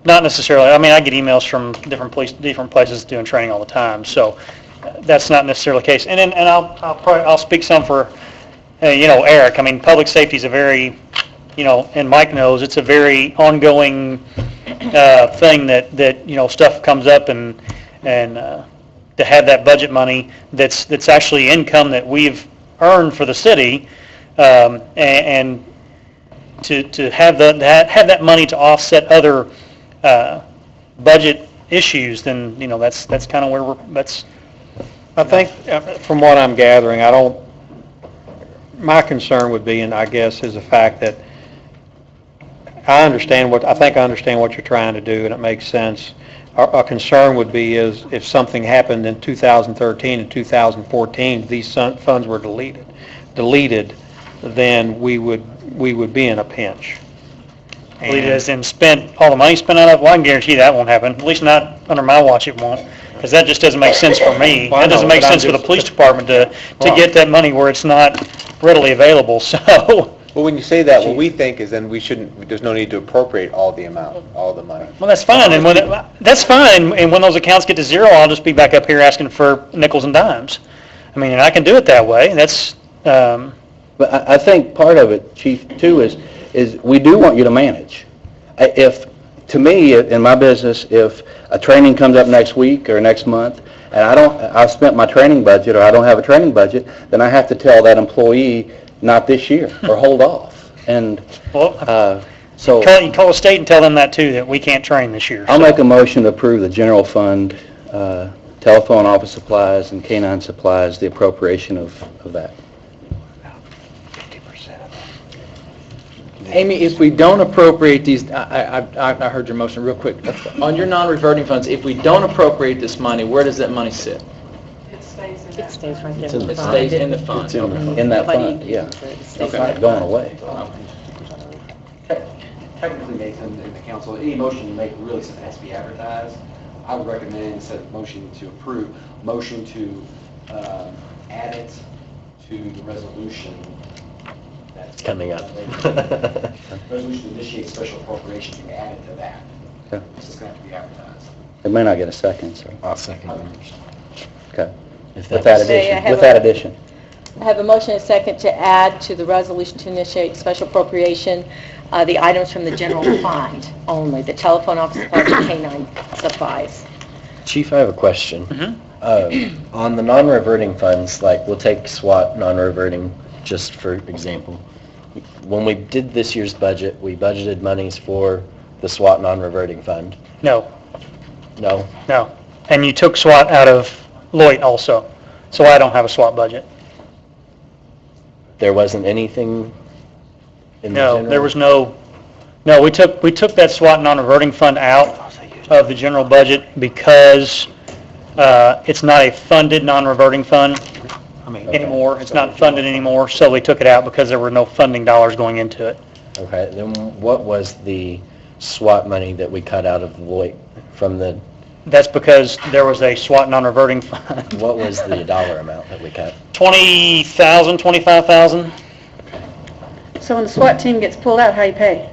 L: Not necessarily. I mean, I get emails from different places doing training all the time, so that's not necessarily the case. And I'll speak some for, Eric. I mean, public safety is a very, and Mike knows, it's a very ongoing thing that stuff comes up and to have that budget money that's actually income that we've earned for the city. And to have that money to offset other budget issues, then that's kind of where that's.
J: I think from what I'm gathering, my concern would be, and I guess, is the fact that I understand what you're trying to do, and it makes sense. Our concern would be is if something happened in 2013 and 2014, these funds were deleted, then we would be in a pinch.
L: Deleted as in all the money spent out of it? Well, I can guarantee that won't happen. At least not under my watch it won't, because that just doesn't make sense for me. That doesn't make sense for the police department to get that money where it's not readily available, so.
O: Well, when you say that, what we think is then there's no need to appropriate all the amount, all the money.
L: Well, that's fine, that's fine, and when those accounts get to zero, I'll just be back up here asking for nickels and dimes. I mean, and I can do it that way, that's...
C: But I think part of it, Chief, too, is we do want you to manage. To me, in my business, if a training comes up next week or next month, and I've spent my training budget, or I don't have a training budget, then I have to tell that employee, not this year, or hold off. And so
L: You can call the state and tell them that too, that we can't train this year.
C: I'll
L: so.
C: make a motion to approve the general fund, telephone office supplies and canine supplies, the appropriation of that.
P: Amy, if we don't appropriate these, I heard your motion real quick. On your non-reverting funds, if we don't appropriate this money, where does that money sit?
D: It stays in
A: It
D: that.
A: stays right there.
P: It stays in the fund.
H: It's in the fund.
C: In that
A: Nobody
C: fund, yeah.
A: uses it. It
C: It's
A: stays
C: not going away.
N: Technically, Nathan and the council, any motion you make really has to be advertised. I would recommend, instead of motion to approve, motion to add it to the resolution that's
E: Coming up.
N: Resolution to initiate special appropriation, to add it to that.
C: Okay.
N: It's just going to have to be advertised.
C: It may not get a second, so,
E: I'll second it.
C: okay.
E: If
C: With
E: that's-
C: that
A: May I
C: addition,
A: have
C: with
A: a-
C: that addition.
A: I have a motion and a second to add to the resolution to initiate special appropriation, the items from the general fund only, the telephone office supplies and canine supplies.
E: Chief, I have a question. On the non-reverting funds, like, we'll take SWAT non-reverting, just for example. When we did this year's budget, we budgeted monies for the SWAT non-reverting fund.
L: No,
E: No?
L: no. And you took SWAT out of Lloyd also, so I don't have a SWAT budget.
E: There wasn't anything in the
L: No,
E: general?
L: there was no, we took that SWAT non-reverting fund out of the general budget because it's not a funded non-reverting fund anymore. It's not funded anymore, so we took it out because there were no funding dollars going into it.
E: Okay, then what was the SWAT money that we cut out of Lloyd from the,
L: That's because there was a SWAT non-reverting fund.
E: what was the dollar amount that we cut?
L: 20,000, 25,000?
G: So when the SWAT team gets pulled out, how you pay?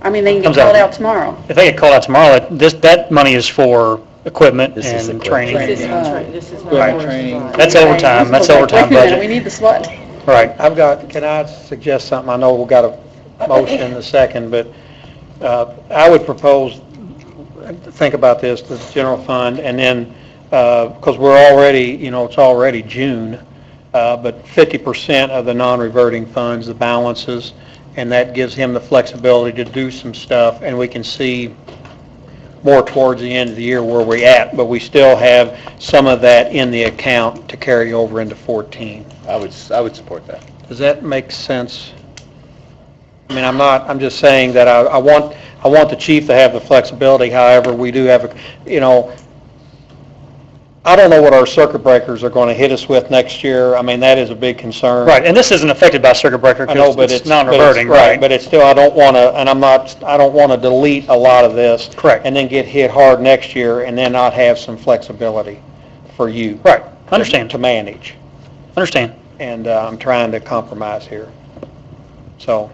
G: I mean, they can get
L: Comes
G: called
L: out.
G: out tomorrow.
L: If they get called out tomorrow, that money is for equipment
E: This is
L: and
E: equipment.
L: training.
A: This is
L: Right.
A: not.
L: That's overtime, that's overtime
G: Wait a minute, we
L: budget.
G: need the SWAT.
L: Right.
J: Can I suggest something? I know we've got a motion in a second, but I would propose, think about this, the general fund, and then, because we're already, it's already June, but 50% of the non-reverting funds, the balances, and that gives him the flexibility to do some stuff, and we can see more towards the end of the year where we're at, but we still have some of that in the account to carry over into 14.
O: I would support that.
J: Does that make sense? I mean, I'm just saying that I want the chief to have the flexibility, however, we do have, I don't know what our circuit breakers are going to hit us with next year. I mean, that is a big concern.
L: Right, and this isn't affected by circuit breaker
J: I know,
L: because
J: but
L: it's
J: it's
L: non-reverting,
J: but it's-
L: right?
J: But it's still, I don't want to, and I don't want to delete a lot of this.
L: Correct.
J: And then get hit hard next year and then not have some flexibility for you.
L: Right, understand,
J: To manage.
L: understand.
J: And I'm trying to compromise here. So,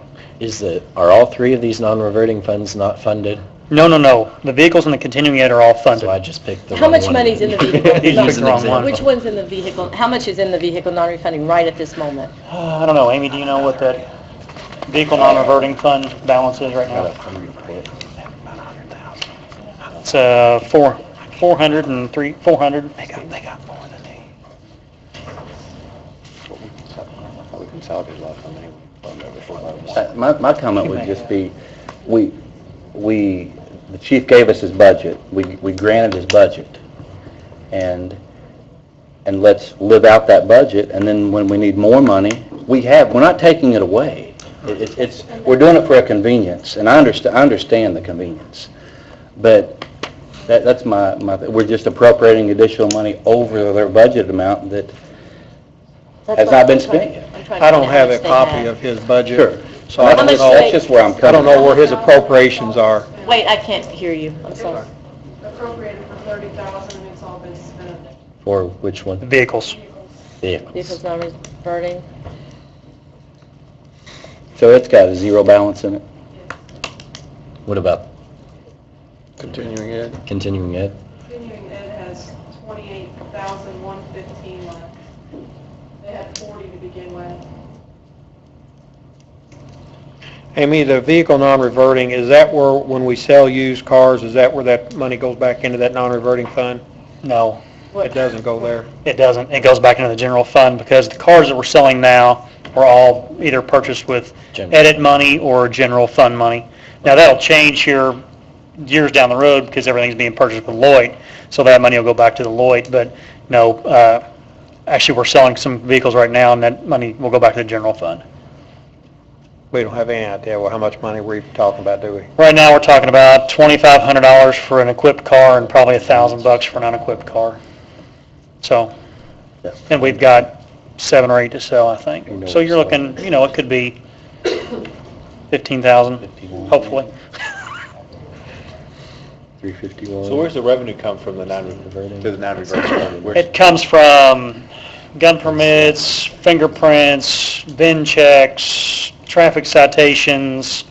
E: Are all three of these non-reverting funds not funded?
L: No. The vehicles and the continuing ed are all
E: So I
L: funded.
E: just picked the
A: How
E: wrong
A: much
E: one.
A: money's in the
L: You just picked the wrong
A: vehicle?
L: one.
A: Which one's in the vehicle, how much is in the vehicle non-refunding right at this moment?
L: I don't know, Amy, do you know what that vehicle non-reverting fund balance is right now? It's 403, 400.
J: they got more than me.
H: We consolidated a lot of funding.
C: My comment would just be, the chief gave us his budget, we granted his budget, and let's live out that budget, and then when we need more money, we're not taking it away. We're doing it for a convenience, and I understand the convenience, but that's we're just appropriating additional money over their budget amount that has not been spent yet.
J: I don't have a copy of his budget.
C: Sure.
J: So I don't
A: much
J: know.
C: That's just where I'm
J: I
C: coming
J: don't know
C: from.
J: where his appropriations are.
A: Wait, I can't hear you, I'm sorry.
D: Appropriated for 30,000 and it's all been spent.
E: For which one?
L: Vehicles.
E: Vehicles.
A: Vehicles non-reverting.
C: So it's got a zero balance in it?
E: What about
H: Continuing ed.
E: continuing ed?
D: Continuing ed has 28,115 left. They had 40 to begin with.
J: Amy, the vehicle non-reverting, is that where, when we sell used cars, is that where that money goes back into that non-reverting fund?
L: No.
J: It doesn't go there.
L: It doesn't. It goes back into the general fund because the cars that we're selling now are all either purchased with edit money or general fund money. Now, that'll change here years down the road because everything's being purchased with Lloyd, so that money will go back to the Lloyd. But no, actually, we're selling some vehicles right now, and that money will go back to the general fund.
J: We don't have any idea how much money we're talking about, do we?
L: Right now, we're talking about $2,500 for an equipped car and probably $1,000 for an unequipped car. So, and we've got 7 or 8 to sell, I think. So you're looking, it could be 15,000, hopefully.
C: 351.
O: So where's the revenue come from, the non-reverting? To the non-reverting fund?
L: It comes from gun permits, fingerprints, VIN checks, traffic citations,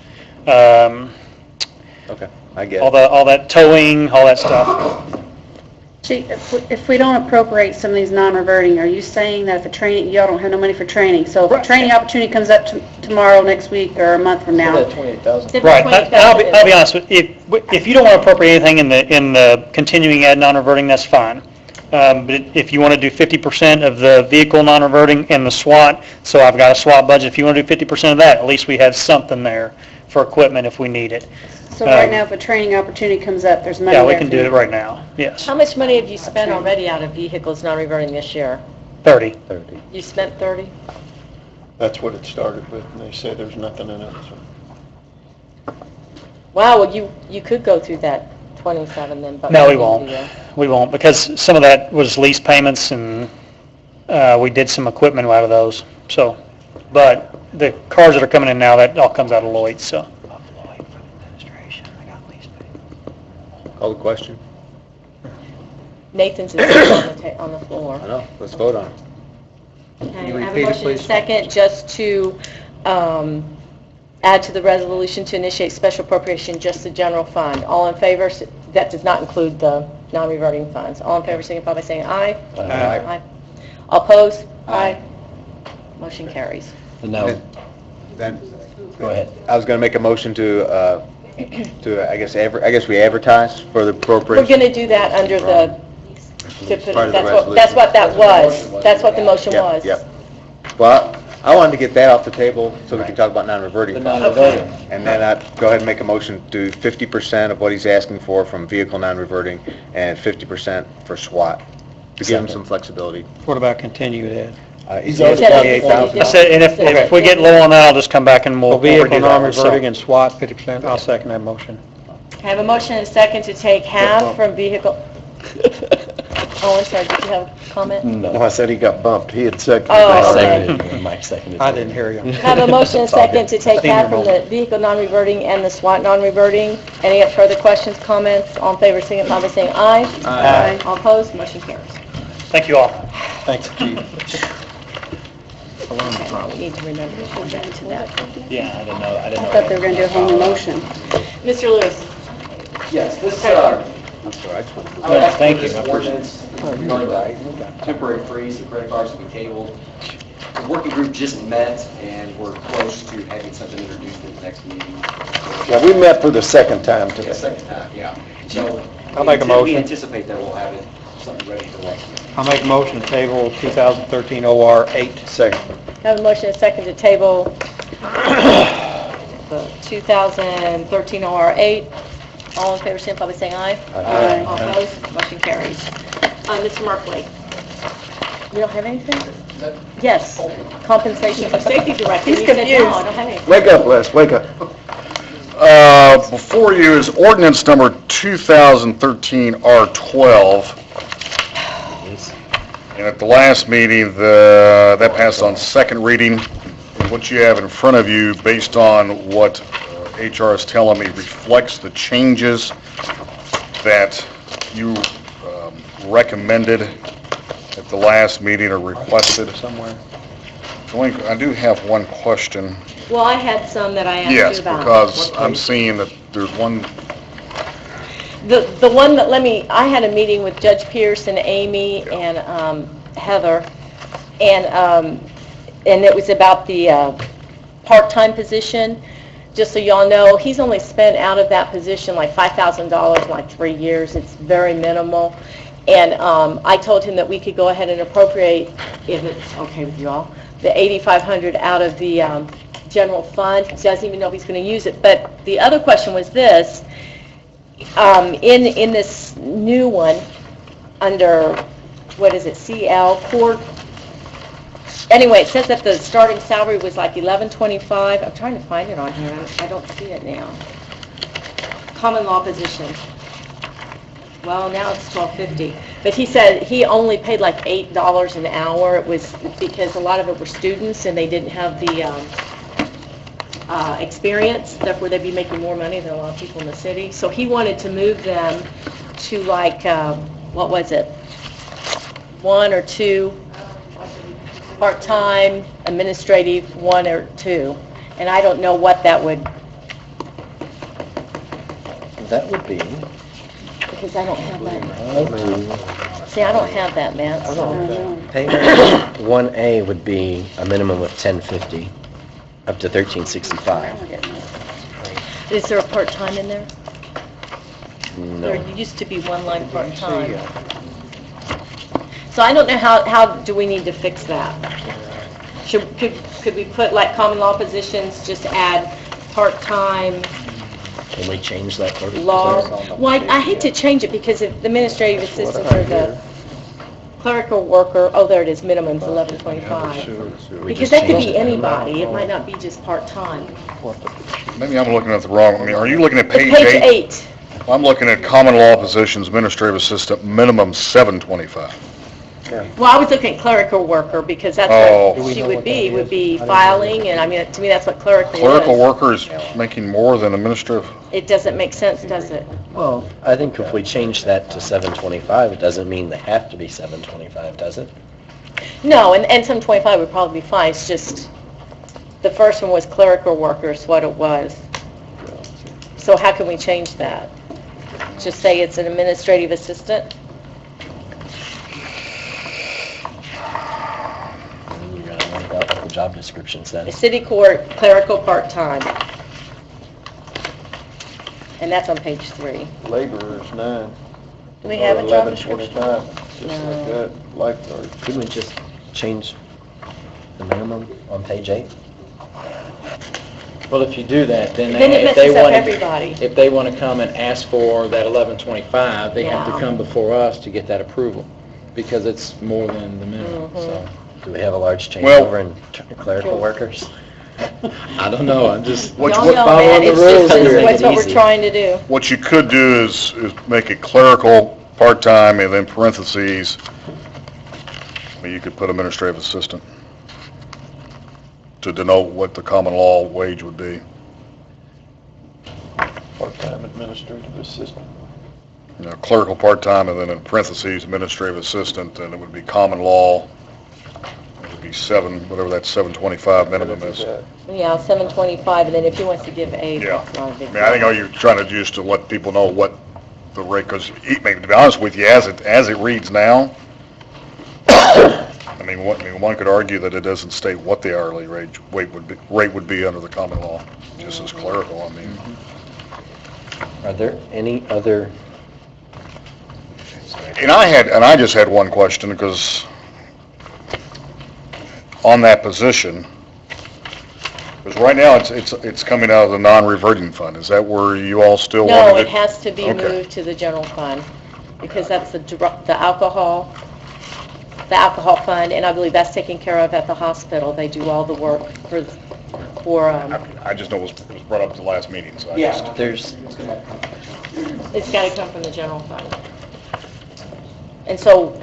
O: Okay, I get it.
L: all that towing, all that stuff.
G: Chief, if we don't appropriate some of these non-reverting, are you saying that if a training, y'all don't have no money for training? So if a training opportunity comes up tomorrow, next week, or a month from now?
L: Right, I'll be honest with you, if you don't want to appropriate anything in the continuing ed non-reverting, that's fine. But if you want to do 50% of the vehicle non-reverting and the SWAT, so I've got a SWAT budget, if you want to do 50% of that, at least we have something there for equipment if we need it.
G: So right now, if a training opportunity comes up, there's money
L: Yeah,
G: there
L: we can
G: for
L: do
G: you.
L: it right now, yes.
A: How much money have you spent already out of vehicles non-reverting this year?
L: 30.
A: You spent 30?
M: That's what it started with, and they say there's nothing in it, so.
A: Wow, well, you could go through that 27 then, but...
L: No, we won't. We won't, because some of that was lease payments, and we did some equipment out of those, so. But the cars that are coming in now, that all comes out of Lloyd's, so.
O: Call the question?
A: Nathan's is on the floor.
O: I know, let's vote on it.
A: Okay, I have a motion and a second just to add to the resolution to initiate special appropriation, just the general fund. All in favor, that does not include the non-reverting funds. All in favor, signify by saying aye.
J: Aye.
A: All opposed? Aye. Motion carries.
E: And now,
O: Then,
E: go ahead.
O: I was going to make a motion to I guess we advertise for the
A: We're
O: appropriation.
A: going to do that under the,
O: Part of the
A: that's what that was. That's what the motion was.
O: Yep. Well, I wanted to get that off the table so we can talk about non-reverting.
E: The non-reverting.
O: And then I'd go ahead and make a motion to 50% of what he's asking for from vehicle non-reverting and 50% for SWAT, to give him some flexibility.
J: What about continued ed?
O: He's
A: already got $28,000.
L: I said, and if we get low on that, I'll just come back and we'll
J: Vehicle
L: redo that one, so.
J: non-reverting and SWAT 50%, I'll second that motion.
A: I have a motion and a second to take half from vehicle... Oh, I'm sorry, did you have a comment?
M: No, I said he got bumped. He had seconded.
A: Oh,
E: I
A: okay.
E: seconded it, and Mike seconded it.
J: I didn't hear you.
A: I have a motion and a second to take
J: Senior
A: half from the
J: moment.
A: vehicle non-reverting and the SWAT non-reverting. Any further questions, comments? All in favor, signify by saying aye.
J: Aye.
A: All opposed, motion carries.
L: Thank you all.
J: Thanks, Chief.
A: Okay, we need to remember to go back to that.
E: Yeah, I didn't know.
G: I thought they were going to do a whole new motion.
A: Mr. Lewis?
N: Yes, this,
O: I'm sorry, I just want
N: I would ask
E: Thank
N: for
E: you.
N: this ordinance regarding the temporary freeze, the credit cards to be tabled. The working group just met, and we're close to having something introduced at the next meeting.
M: Yeah, we met for the second time
N: Yeah,
M: today.
N: second time, yeah. So
J: I'll make a
N: we
J: motion.
N: anticipate that we'll have it, something ready for next meeting.
J: I'll make a motion to table 2013 OR 8.
M: Second.
A: I have a motion and a second to table the 2013 OR 8. All in favor, signify by saying aye.
M: Aye.
A: All opposed, motion carries. Mr. Markley? You don't have anything? Yes, compensation for safety director.
G: He's
A: You said no,
G: confused.
A: I don't have anything.
M: Wake up, Les, wake up.
Q: Before you is ordinance number 2013 R12. And at the last meeting, that passed on second reading. What you have in front of you, based on what HR is telling me, reflects the changes that you recommended at the last meeting or requested somewhere. I do have one question.
A: Well, I had some that I asked you
Q: Yes,
A: about.
Q: because I'm seeing that there's one,
A: The one that, I had a meeting with Judge Pierce and Amy and Heather, and it was about the part-time position. Just so y'all know, he's only spent out of that position like $5,000 in like 3 years. It's very minimal. And I told him that we could go ahead and appropriate, if it's okay with you all, the $8,500 out of the general fund. He doesn't even know if he's going to use it. But the other question was this, in this new one, under, what is it, CL, court, anyway, it says that the starting salary was like $11.25. I'm trying to find it on here. I don't see it now. Common law positions. Well, now it's $12.50. But he said he only paid like $8 an hour. It was because a lot of it were students and they didn't have the experience. Therefore, they'd be making more money than a lot of people in the city. So he wanted to move them to like, what was it? 1 or 2 part-time, administrative, 1 or 2. And I don't know what that would,
E: That would be,
A: because I don't have that. See, I don't have that, Matt. So.
E: payment 1A would be a minimum of $10.50, up to $13.65.
A: Is there a part-time in there? There
E: No.
A: used to be one line part-time. So I don't know how do we need to fix that? Could we put like common law positions, just add part-time
E: Can we change that?
A: law? Well, I hate to change it because if the administrative assistants or the clerical worker, oh, there it is, minimum's $11.25. Because that could be anybody, it might not be just part-time.
Q: Maybe I'm looking at the wrong, I mean, are you looking at page
A: Page
Q: 8?
A: 8.
Q: I'm looking at common law positions, administrative assistant, minimum $7.25.
A: Well, I was looking at clerical worker because that's
Q: Oh.
A: what she would be filing, and I mean, to me, that's what clerical is.
Q: Clerical worker is making more than administrative?
A: It doesn't make sense, does it?
E: Well, I think if we change that to $7.25, it doesn't mean they have to be $7.25, does it?
A: No, and some 25 would probably be fine, it's just, the first one was clerical worker is what it was. So how can we change that? Just say it's an administrative assistant?
E: You gotta work out what the job description says.
A: City court clerical part-time. And that's on page 3.
H: Labor is 9.
A: Do we have a job description?
H: $11.25, just like that, lifeguard.
E: Couldn't we just change the minimum on page 8?
P: Well, if you do that, then
A: Then it
P: if they
A: messes up
P: want
A: everybody.
P: If they want to come and ask for that $11.25, they have to
A: Yeah.
P: come before us to get that approval, because it's more than the minimum,
A: Mm-hmm.
P: so.
E: Do we have a large
Q: Well-
E: changeover in clerical workers?
P: I don't know, I'm just
Q: What-
A: Y'all
Q: what-
A: know,
P: following
A: man,
P: the
A: it's
P: rules
A: just,
P: here.
A: that's what we're
E: Easy.
A: trying to do.
Q: What you could do is make it clerical, part-time, and then parentheses, I mean, you could put administrative assistant to denote what the common law wage would be.
H: Part-time administrative assistant.
Q: You know, clerical part-time, and then in parentheses, administrative assistant, and it would be common law. It would be whatever that $7.25 minimum is.
A: Yeah, 725, and then if he wants to give a,
Q: Yeah.
A: that's not a big
Q: I mean, I think all you're trying to do is to let people know what the rate, because, to be honest with you, as it reads now, I mean, one could argue that it doesn't state what the hourly rate would be under the common law, just as clerical, I mean.
E: Are there any other,
Q: And I just had one question, because on that position, because right now it's coming out of the non-reverting fund. Is that where you all still
A: No,
Q: wanted
A: it has to be
Q: Okay.
A: moved to the general fund, because that's the alcohol fund, and I believe that's taken care of at the hospital. They do all the work for
Q: I just know it was brought up at the last meeting, so I
A: Yeah.
Q: just...
A: it's got to come from the general fund. And so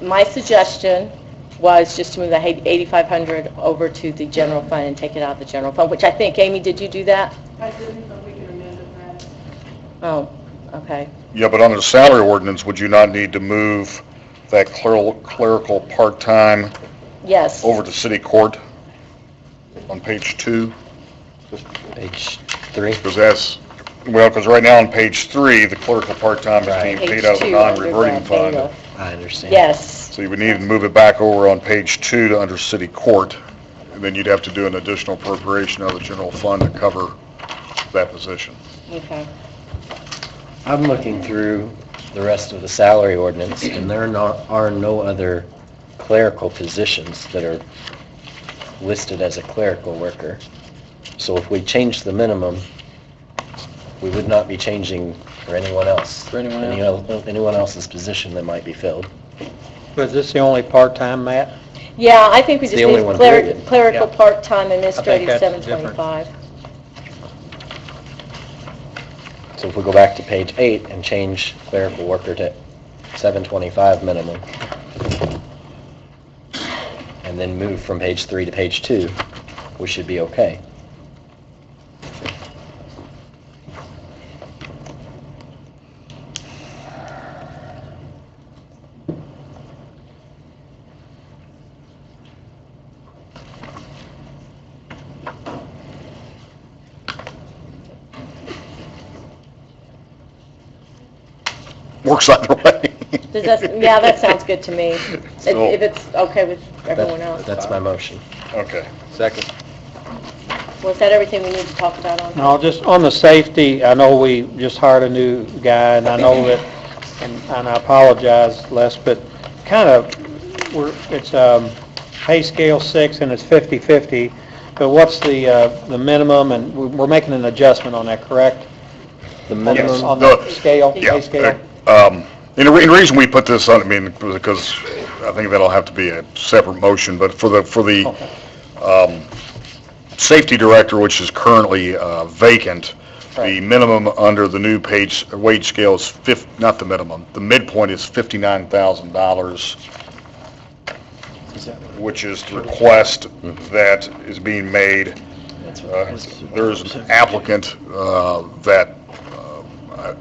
A: my suggestion was just to move the $8,500 over to the general fund and take it out of the general fund, which I think, Amy, did you do that?
D: I didn't, but we can amend it, Matt.
A: Oh, okay.
Q: Yeah, but under the salary ordinance, would you not need to move that clerical part-time
A: Yes.
Q: over to city court on page 2?
E: page 3?
Q: Because right now on page 3, the clerical part-time is being
A: Page
Q: paid out of the
A: 2
Q: non-reverting
A: under
Q: fund.
A: bailiff.
E: I understand.
A: Yes.
Q: So you would need to move it back over on page 2 to under city court, and then you'd have to do an additional appropriation out of the general fund to cover that position.
A: Okay.
E: I'm looking through the rest of the salary ordinance, and there are no other clerical positions that are listed as a clerical worker. So if we change the minimum, we would not be changing for anyone else.
P: For anyone
E: Anyone else's position that might be filled.
J: Was this the only part-time, Matt?
A: Yeah, I think we
E: It's
A: just
E: the only
A: need
E: one, period.
A: clerical
J: Yeah.
A: part-time administrative,
J: that's the difference.
A: 725.
E: So if we go back to page 8 and change clerical worker to 725 minimum, and then move from page 3 to page 2, we should be okay.
Q: Works either way.
A: Does that, yeah, that sounds good to me.
Q: So-
A: If it's okay with everyone else.
E: That's my motion.
Q: Okay.
O: Second.
A: Was that everything we need to talk about on?
J: No, just on the safety, I know we just hired a new guy, and I know that, and I apologize, Les, but kind of, it's pay scale 6 and it's 50/50, but what's the minimum, and we're making an adjustment on that, correct?
E: The minimum,
J: On the scale,
Q: Yeah.
J: pay scale?
Q: And the reason we put this on, I mean, because I think that'll have to be a separate motion, but for the safety director, which is currently vacant, the minimum under the new wage scale is not the minimum, the midpoint is $59,000, which is the request that is being made. There's an applicant that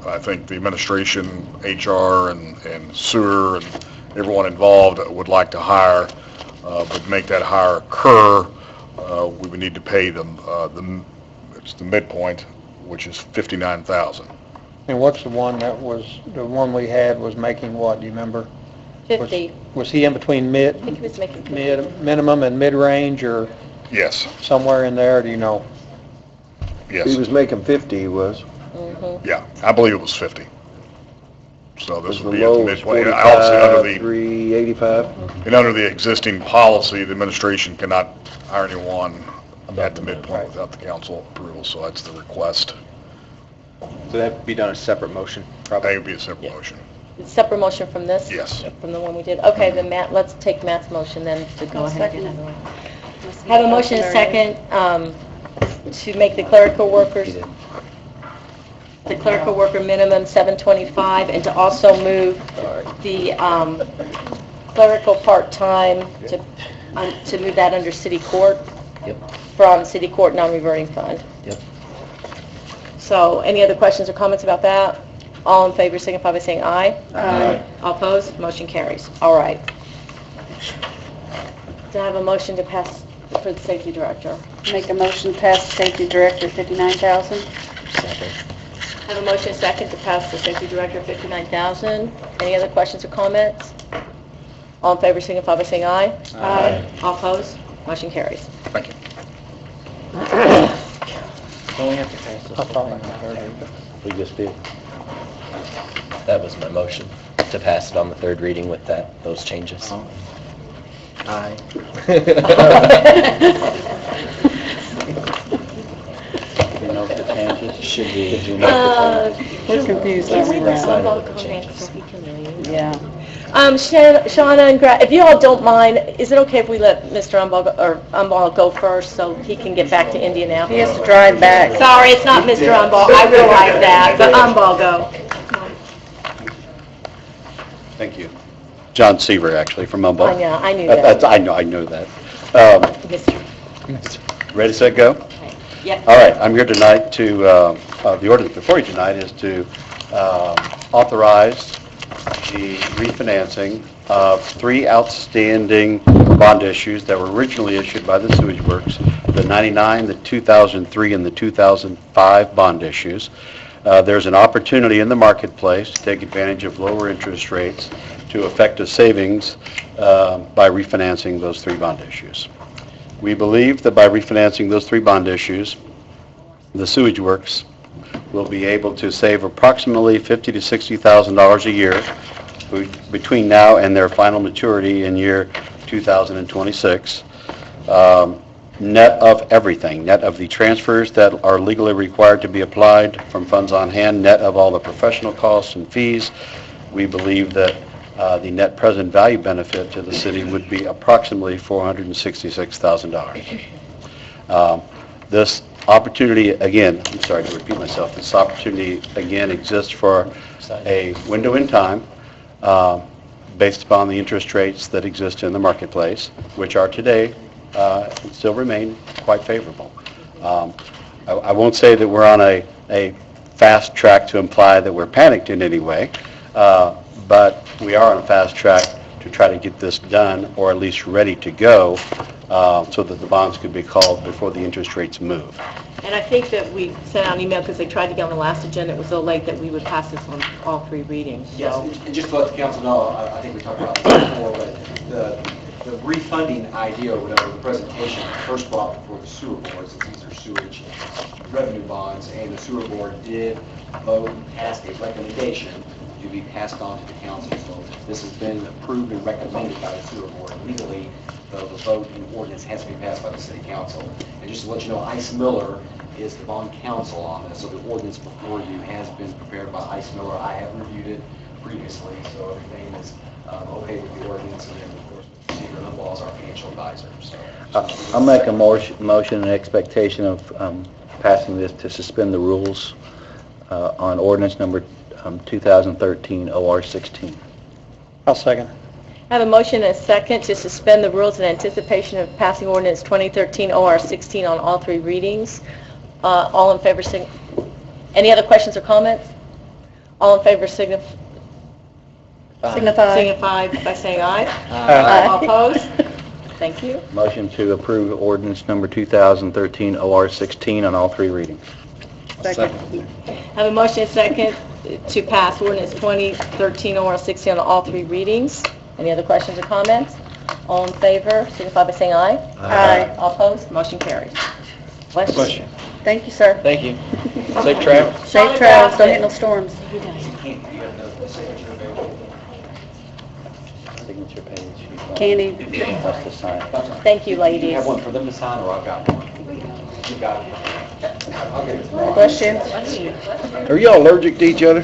Q: I think the administration, HR, and sewer, and everyone involved would like to hire, but make that hire occur, we would need to pay them, it's the midpoint, which is $59,000.
J: And what's the one we had was making what, do you remember?
A: 50.
J: Was he in between
A: I think he was making 50.
J: minimum and mid-range, or
Q: Yes,
J: somewhere in there, do you know?
M: He
Q: yes,
M: was making 50, he was.
Q: yeah, I believe it was 50. So this
M: The
Q: would be at the
M: low was
Q: midpoint. Obviously,
M: 45, 385.
Q: and under the existing policy, the administration cannot hire anyone at the midpoint without the council approval, so that's the request.
O: So that would be done as a separate motion, probably?
Q: That would be a separate motion.
A: Separate motion from this?
Q: Yes.
A: From the one we did? Okay, then Matt, let's take Matt's motion then to go ahead and do another one. Have a motion and a second to make the clerical worker minimum 725, and to also move the clerical part-time to move that under city court.
E: Yep.
A: From city court non-reverting fund.
E: Yep.
A: So, any other questions or comments about that? All in favor signify by saying aye.
G: Aye.
A: All opposed, motion carries. All right. Do I have a motion to pass for the safety director?
G: Make a motion to pass the safety director, 59,000.
E: Second.
A: Have a motion second to pass the safety director, 59,000. Any other questions or comments? All in favor signify by saying aye.
G: Aye.
A: All opposed, motion carries.
Q: Thank you.
E: Don't we have to pass this on the third reading? We just did. That was my motion, to pass it on the third reading with those changes.
O: Aye.
E: You know the changes? Should be.
G: We're confused
A: Can we
G: over
A: let
G: that.
A: Uncle come in so he can leave?
G: Yeah.
A: Shauna and if you all don't mind, is it okay if we let Mr. Umball go first so he can get back to Indianapolis?
G: He has to drive back.
A: Sorry, it's not Mr. Umball, I realize that, but Umball go.
R: Thank you. John Seaver, actually, from Humboldt.
A: Yeah, I knew that.
R: I know that.
A: Mr.
R: Ready, set, go?
A: Yep.
R: All right, I'm here tonight to, the ordinance before you tonight is to authorize the refinancing of 3 outstanding bond issues that were originally issued by the Sewage Works, the 99, the 2003, and the 2005 bond issues. There's an opportunity in the marketplace to take advantage of lower interest rates to effect a savings by refinancing those 3 bond issues. We believe that by refinancing those 3 bond issues, the Sewage Works will be able to save approximately $50,000 to $60,000 a year between now and their final maturity in year 2026. Net of everything, net of the transfers that are legally required to be applied from funds on hand, net of all the professional costs and fees, we believe that the net present value benefit to the city would be approximately $466,000. This opportunity, again, I'm sorry to repeat myself, this opportunity again exists for a window in time based upon the interest rates that exist in the marketplace, which are today still remain quite favorable. I won't say that we're on a fast track to imply that we're panicked in any way, but we are on a fast track to try to get this done, or at least ready to go, so that the bonds could be called before the interest rates move.
A: And I think that we sent out an email because they tried to get on the last agenda. It was so late that we would pass this on all 3 readings.
N: Yes,
A: So
N: and just to let the council know, I think we talked about this before, but the refunding idea, or whatever, the presentation first brought before the sewer board, since these are sewage revenue bonds, and the sewer board did vote and pass a recommendation to be passed on to the council. So this has been approved and recommended by the sewer board legally. The vote and ordinance has to be passed by the city council. And just to let you know, Ice Miller is the bond counsel on this, so the ordinance before you has been prepared by Ice Miller. I have reviewed it previously, so everything is okay with the ordinance, and then of course Mr. Seeger Limbaugh is our financial advisor. So
C: I'll make a motion in expectation of passing this to suspend the rules on ordinance number 2013 OR 16.
J: I'll second.
A: I have a motion and a second to suspend the rules in anticipation of passing ordinance 2013 OR 16 on all 3 readings. All in favor, any other questions or comments? All in favor signify by saying aye. All opposed? Thank you.
C: Motion to approve ordinance number 2013 OR 16 on all 3 readings.
A: Second. I have a motion and a second to pass ordinance 2013 OR 16 on all 3 readings. Any other questions or comments? All in favor, signify by saying aye. Aye. All opposed? Motion carries. Bless you.
P: Question.
A: Thank you, sir.
P: Thank you. Safe travels.
G: Safe travels, don't hit no storms.
C: Signature page.
G: Candy.
C: That's to sign.
A: Thank you,
N: you
A: ladies.
N: have one for them to sign, or I've got one. You got it. I'll get it tomorrow.
G: Bless you.
M: Are y'all allergic to each other?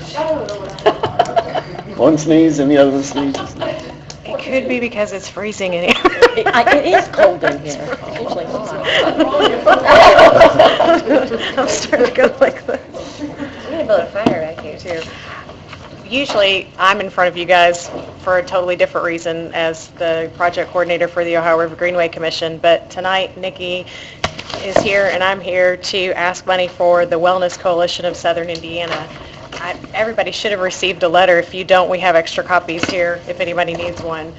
M: One sneeze and the other one sneezes.
F: It could be because it's freezing in here.
A: It is cold in here. It's usually hot.
F: I'm starting to go like this.
S: I'm gonna build a fire back here too.
F: Usually, I'm in front of you guys for a totally different reason as the project coordinator for the Ohio River Greenway Commission, but tonight Nikki is here and I'm here to ask money for the Wellness Coalition of Southern Indiana. Everybody should have received a letter. If you don't, we have extra copies here if anybody needs one.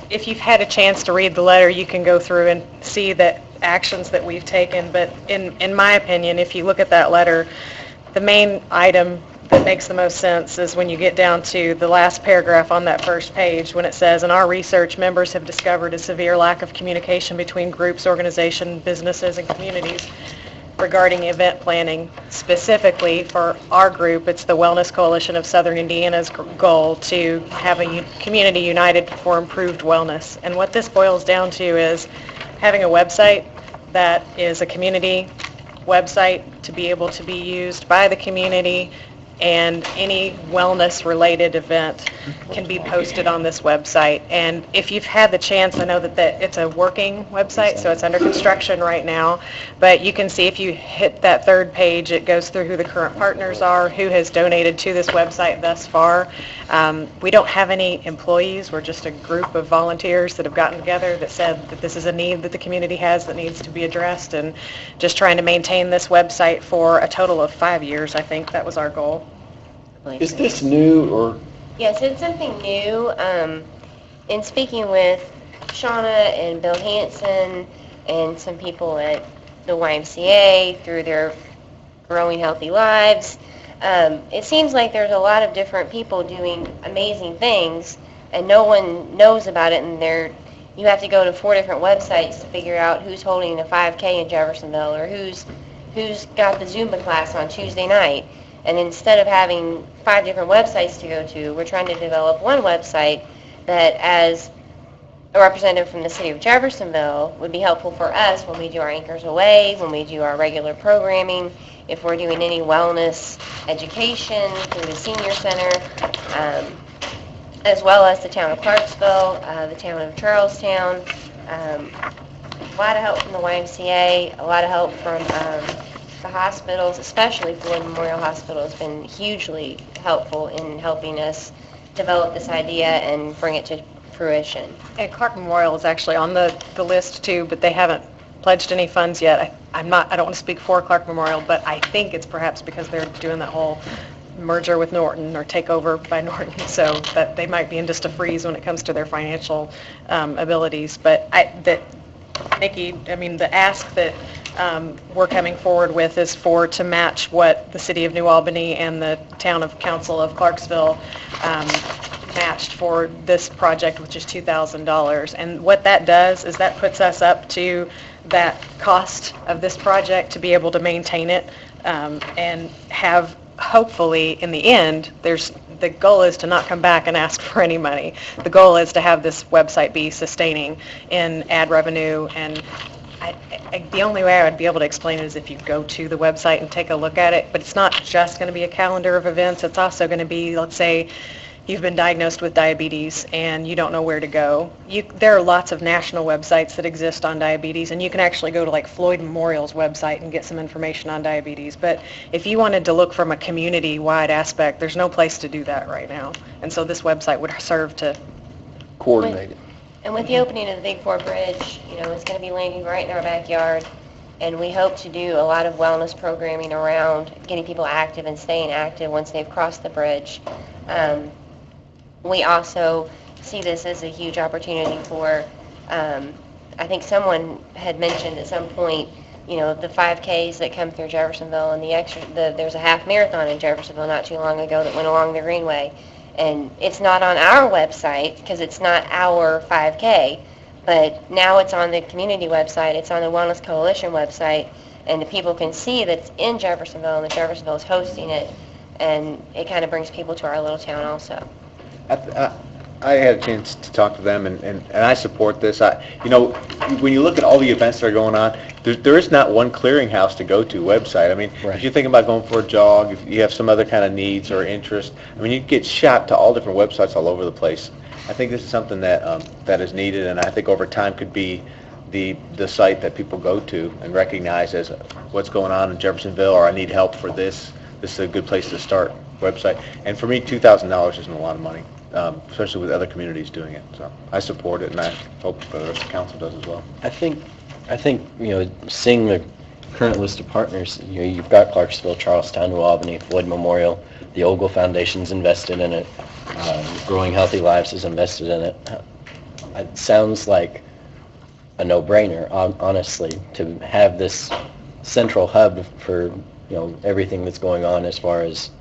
F: If you've had a chance to read the letter, you can go through and see the actions that we've taken, but in my opinion, if you look at that letter, the main item that makes the most sense is when you get down to the last paragraph on that first page, when it says, in our research, members have discovered a severe lack of communication between groups, organizations, businesses, and communities regarding event planning. Specifically for our group, it's the Wellness Coalition of Southern Indiana's goal to have a community united for improved wellness. And what this boils down to is having a website that is a community website to be able to be used by the community, and any wellness-related event can be posted on this website. And if you've had the chance, I know that it's a working website, so it's under construction right now, but you can see if you hit that 3rd page, it goes through who the current partners are, who has donated to this website thus far. We don't have any employees. We're just a group of volunteers that have gotten together that said that this is a need that the community has that needs to be addressed, and just trying to maintain this website for a total of 5 years. I think that was our goal.
R: Is this new, or?
S: Yes, it's something new. In speaking with Shauna and Bill Hansen and some people at the YMCA through their Growing Healthy Lives, it seems like there's a lot of different people doing amazing things and no one knows about it, and you have to go to 4 different websites to figure out who's holding a 5K in Jeffersonville or who's who's got the Zumba class on Tuesday night. And instead of having 5 different websites to go to, we're trying to develop one website that, as a representative from the city of Jeffersonville, would be helpful for us when we do our Anchors Away, when we do our regular programming, if we're doing any wellness education through the senior center, as well as the town of Clarksville, the town of Charlestown. A lot of help from the YMCA, a lot of help from the hospitals, especially Floyd Memorial Hospital has been hugely helpful in helping us develop this idea and bring it to fruition.
F: And Clark Memorial is actually on the list too, but they haven't pledged any funds yet. I don't want to speak for Clark Memorial, but I think it's perhaps because they're doing that whole merger with Norton or takeover by Norton, so that they might be in just a freeze when it comes to their financial abilities. But Nikki, the ask that we're coming forward with is to match what the City of New Albany and the Town of Council of Clarksville matched for this project, which is $2,000. And what that does is that puts us up to that cost of this project to be able to maintain it and have, hopefully, in the end, the goal is to not come back and ask for any money. The goal is to have this website be sustaining in ad revenue, and the only way I would be able to explain it is if you go to the website and take a look at it. But it's not just going to be a calendar of events. It's also going to be, let's say, you've been diagnosed with diabetes and you don't know where to go. There are lots of national websites that exist on diabetes, and you can actually go to like Floyd Memorial's website and get some information on diabetes. But if you wanted to look from a community-wide aspect, there's no place to do that right now. And so this website would serve to
E: coordinate it.
S: And with the opening of the Big Four Bridge, it's going to be landing right in our backyard, and we hope to do a lot of wellness programming around getting people active and staying active once they've crossed the bridge. We also see this as a huge opportunity for, I think someone had mentioned at some point, the 5Ks that come through Jeffersonville and there's a half marathon in Jeffersonville not too long ago that went along the Greenway. And it's not on our website because it's not our 5K, but now it's on the community website, it's on the Wellness Coalition website, and the people can see that it's in Jeffersonville and that Jeffersonville is hosting it, and it kind of brings people to our little town also.
O: I had a chance to talk to them, and I support this. When you look at all the events that are going on, there is not one clearinghouse to go to website. If you're thinking about going for a jog, if you have some other kind of needs or interest, you get shot to all different websites all over the place. I think this is something that is needed, and I think over time could be the site that people go to and recognize as what's going on in Jeffersonville, or I need help for this. This is a good place to start website. And for me, $2,000 isn't a lot of money, especially with other communities doing it. So I support it, and I hope the rest of the council does as well.
E: I think seeing the current list of partners, you've got Clarksville, Charlestown, New Albany, Floyd Memorial, the Ogle Foundation's invested in it, Growing Healthy Lives is invested in it. It sounds like a no-brainer, honestly, to have this central hub for everything that's going on as far as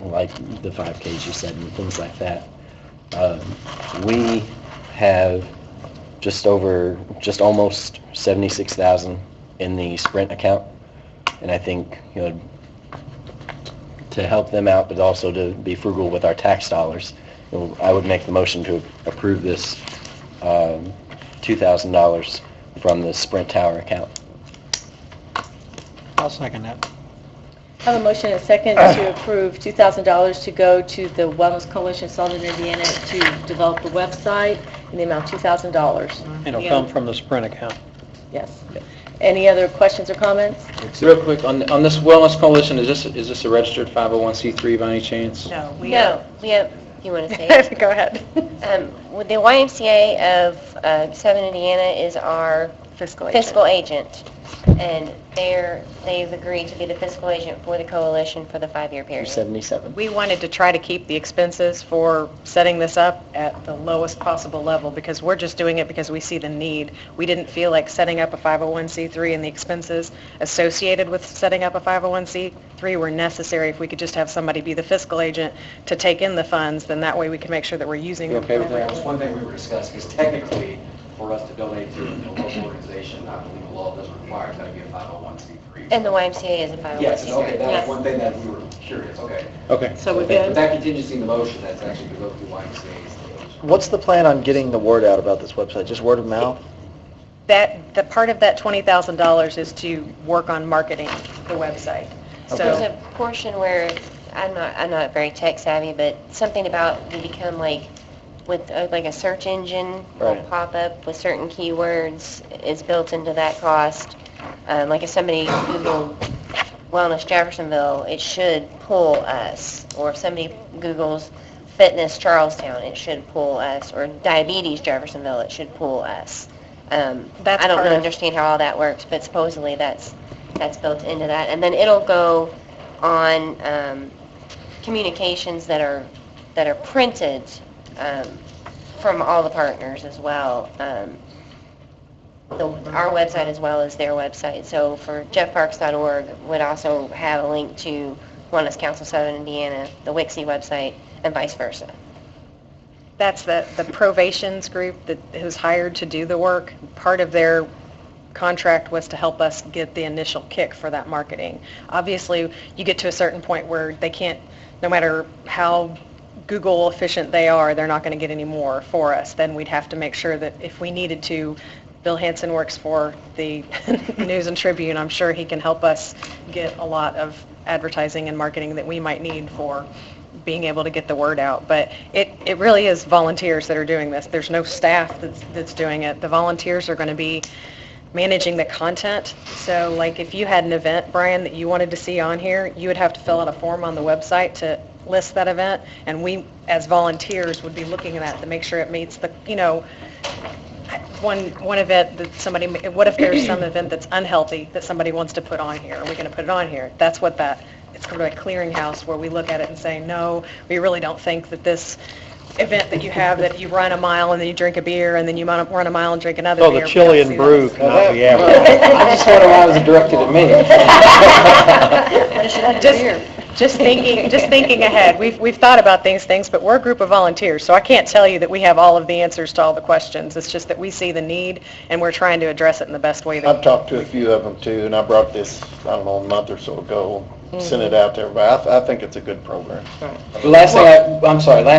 E: like the 5Ks you said and things like that. We have just almost 76,000 in the Sprint account, and I think to help them out, but also to be frugal with our tax dollars, I would make the motion to approve this $2,000 from the Sprint Tower account.
J: I'll second that.
A: I have a motion and a second to approve $2,000 to go to the Wellness Coalition of Southern Indiana to develop the website in the amount of $2,000.
J: And it'll come from the Sprint account.
A: Yes. Any other questions or comments?
P: Real quick, on this Wellness Coalition, is this a registered 501c3 by any chance?
A: No.
S: We have, you want to say it?
F: Go ahead.
S: With the YMCA of Southern Indiana is our fiscal agent. And they've agreed to be the fiscal agent for the coalition for the 5-year period.
E: 77.
F: We wanted to try to keep the expenses for setting this up at the lowest possible level because we're just doing it because we see the need. We didn't feel like setting up a 501c3 and the expenses associated with setting up a 501c3 were necessary. If we could just have somebody be the fiscal agent to take in the funds, then that way we can make sure that we're using them.
N: Okay with that? That's one thing we were discussing, because technically, for us to donate to a local organization, I believe the law does require that to be a 501c3.
S: And the YMCA is a 501c3.
N: Yes, okay, that
S: Yes.
N: was one thing that we were curious, okay.
H: Okay.
G: So we're
N: But
G: good?
N: that contingency in the motion, that's actually to go through YMCA's.
H: What's the plan on getting the word out about this website? Just word of mouth?
F: The part of that $20,000 is to work on marketing the website.
S: There's
F: So,
S: a portion where, I'm not very tech savvy, but something about we become like, with like a search engine will
H: Right.
S: pop up with certain keywords is built into that cost. Like if somebody Googled Wellness Jeffersonville, it should pull us. Or if somebody Googles Fitness Charlestown, it should pull us. Or Diabetes Jeffersonville, it should pull us.
F: That's
S: I don't
F: part
S: really
F: of-
S: understand how all that works, but supposedly that's built into that. And then it'll go on communications that are printed from all the partners as well. Our website as well as their website. So for jeffparks.org would also have a link to Wellness Council Southern Indiana, the WIXI website, and vice versa.
F: that's the Provations group that who's hired to do the work. Part of their contract was to help us get the initial kick for that marketing. Obviously, you get to a certain point where they can't, no matter how Google efficient they are, they're not going to get any more for us. Then we'd have to make sure that if we needed to, Bill Hansen works for the News and Tribune. I'm sure he can help us get a lot of advertising and marketing that we might need for being able to get the word out. But it really is volunteers that are doing this. There's no staff that's doing it. The volunteers are going to be managing the content. So like if you had an event, Brian, that you wanted to see on here, you would have to fill out a form on the website to list that event, and we as volunteers would be looking at that to make sure it meets the, one event that somebody, what if there's some event that's unhealthy that somebody wants to put on here? Are we going to put it on here? That's what it's kind of like clearinghouse where we look at it and say, no, we really don't think that this event that you have, that you run a mile and then you drink a beer and then you run a mile and drink another
J: So
F: beer.
J: the
F: we
J: chili
F: don't
J: and
F: see
J: brew
F: that.
J: cannot be advertised.
P: I just wonder why it was directed at me.
F: Just thinking ahead. We've thought about these things, but we're a group of volunteers, so I can't tell you that we have all of the answers to all the questions. It's just that we see the need, and we're trying to address it in the best way that we
T: I've talked to a few of them too, and I brought this, I don't know, a month or so ago, sent it out to everybody. I think it's a good program.
P: The last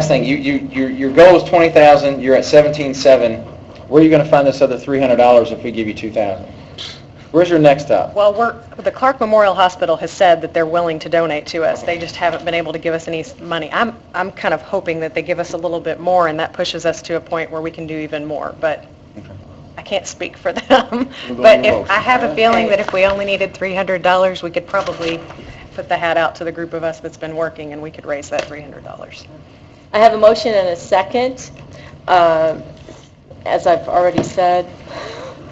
P: thing, your goal is 20,000, you're at 17.7. Where are you going to find this other $300 if we give you 2,000? Where's your next stop?
F: Well, the Clark Memorial Hospital has said that they're willing to donate to us. They just haven't been able to give us any money. I'm kind of hoping that they give us a little bit more, and that pushes us to a point where we can do even more. But I can't speak for them. But I have a feeling that if we only needed $300, we could probably put the hat out to the group of us that's been working, and we could raise that $300.
A: I have a motion and a second, as I've already said.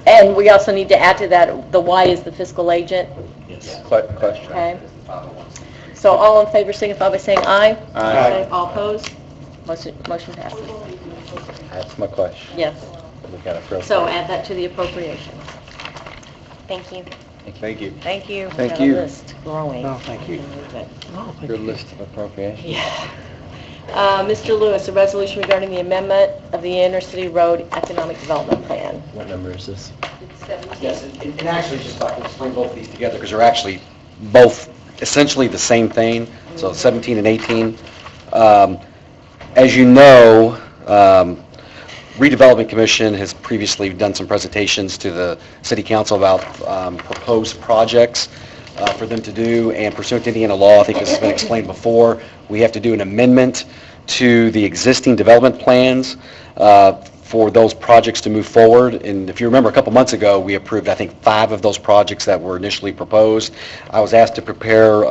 A: And we also need to add to that, the Y is the fiscal agent.
C: Yes. Question.
A: Okay. So all in favor signify by saying aye.
C: Aye.
A: All opposed? Motion passes.
C: That's my question.
A: Yes.
C: We got to throw.
A: So add that to the appropriation.
S: Thank you.
C: Thank you.
F: Thank you.
A: Got a list growing.
J: No, thank you.
C: Your list of appropriations.
A: Yeah. Mr. Lewis, a resolution regarding the amendment of the Intercity Road Economic Development Plan.
E: What number is this?
N: Yes, and actually, just if I could explain both of these together,
E: Because they're actually both essentially the same thing, so 17 and 18. As you know, Redevelopment Commission has previously done some presentations to the City Council about proposed projects for them to do, and pursuant to Indiana law, I think this has been explained before, we have to do an amendment to the existing development plans for those projects to move forward. And if you remember, a couple months ago, we approved, I think, 5 of those projects that were initially proposed. I was asked to prepare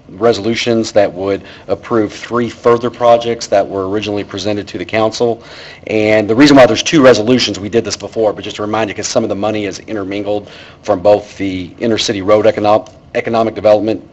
E: resolutions that would approve 3 further projects that were originally presented to the council. And the reason why there's 2 resolutions, we did this before, but just to remind you, because some of the money is intermingled from both the intercity road economic development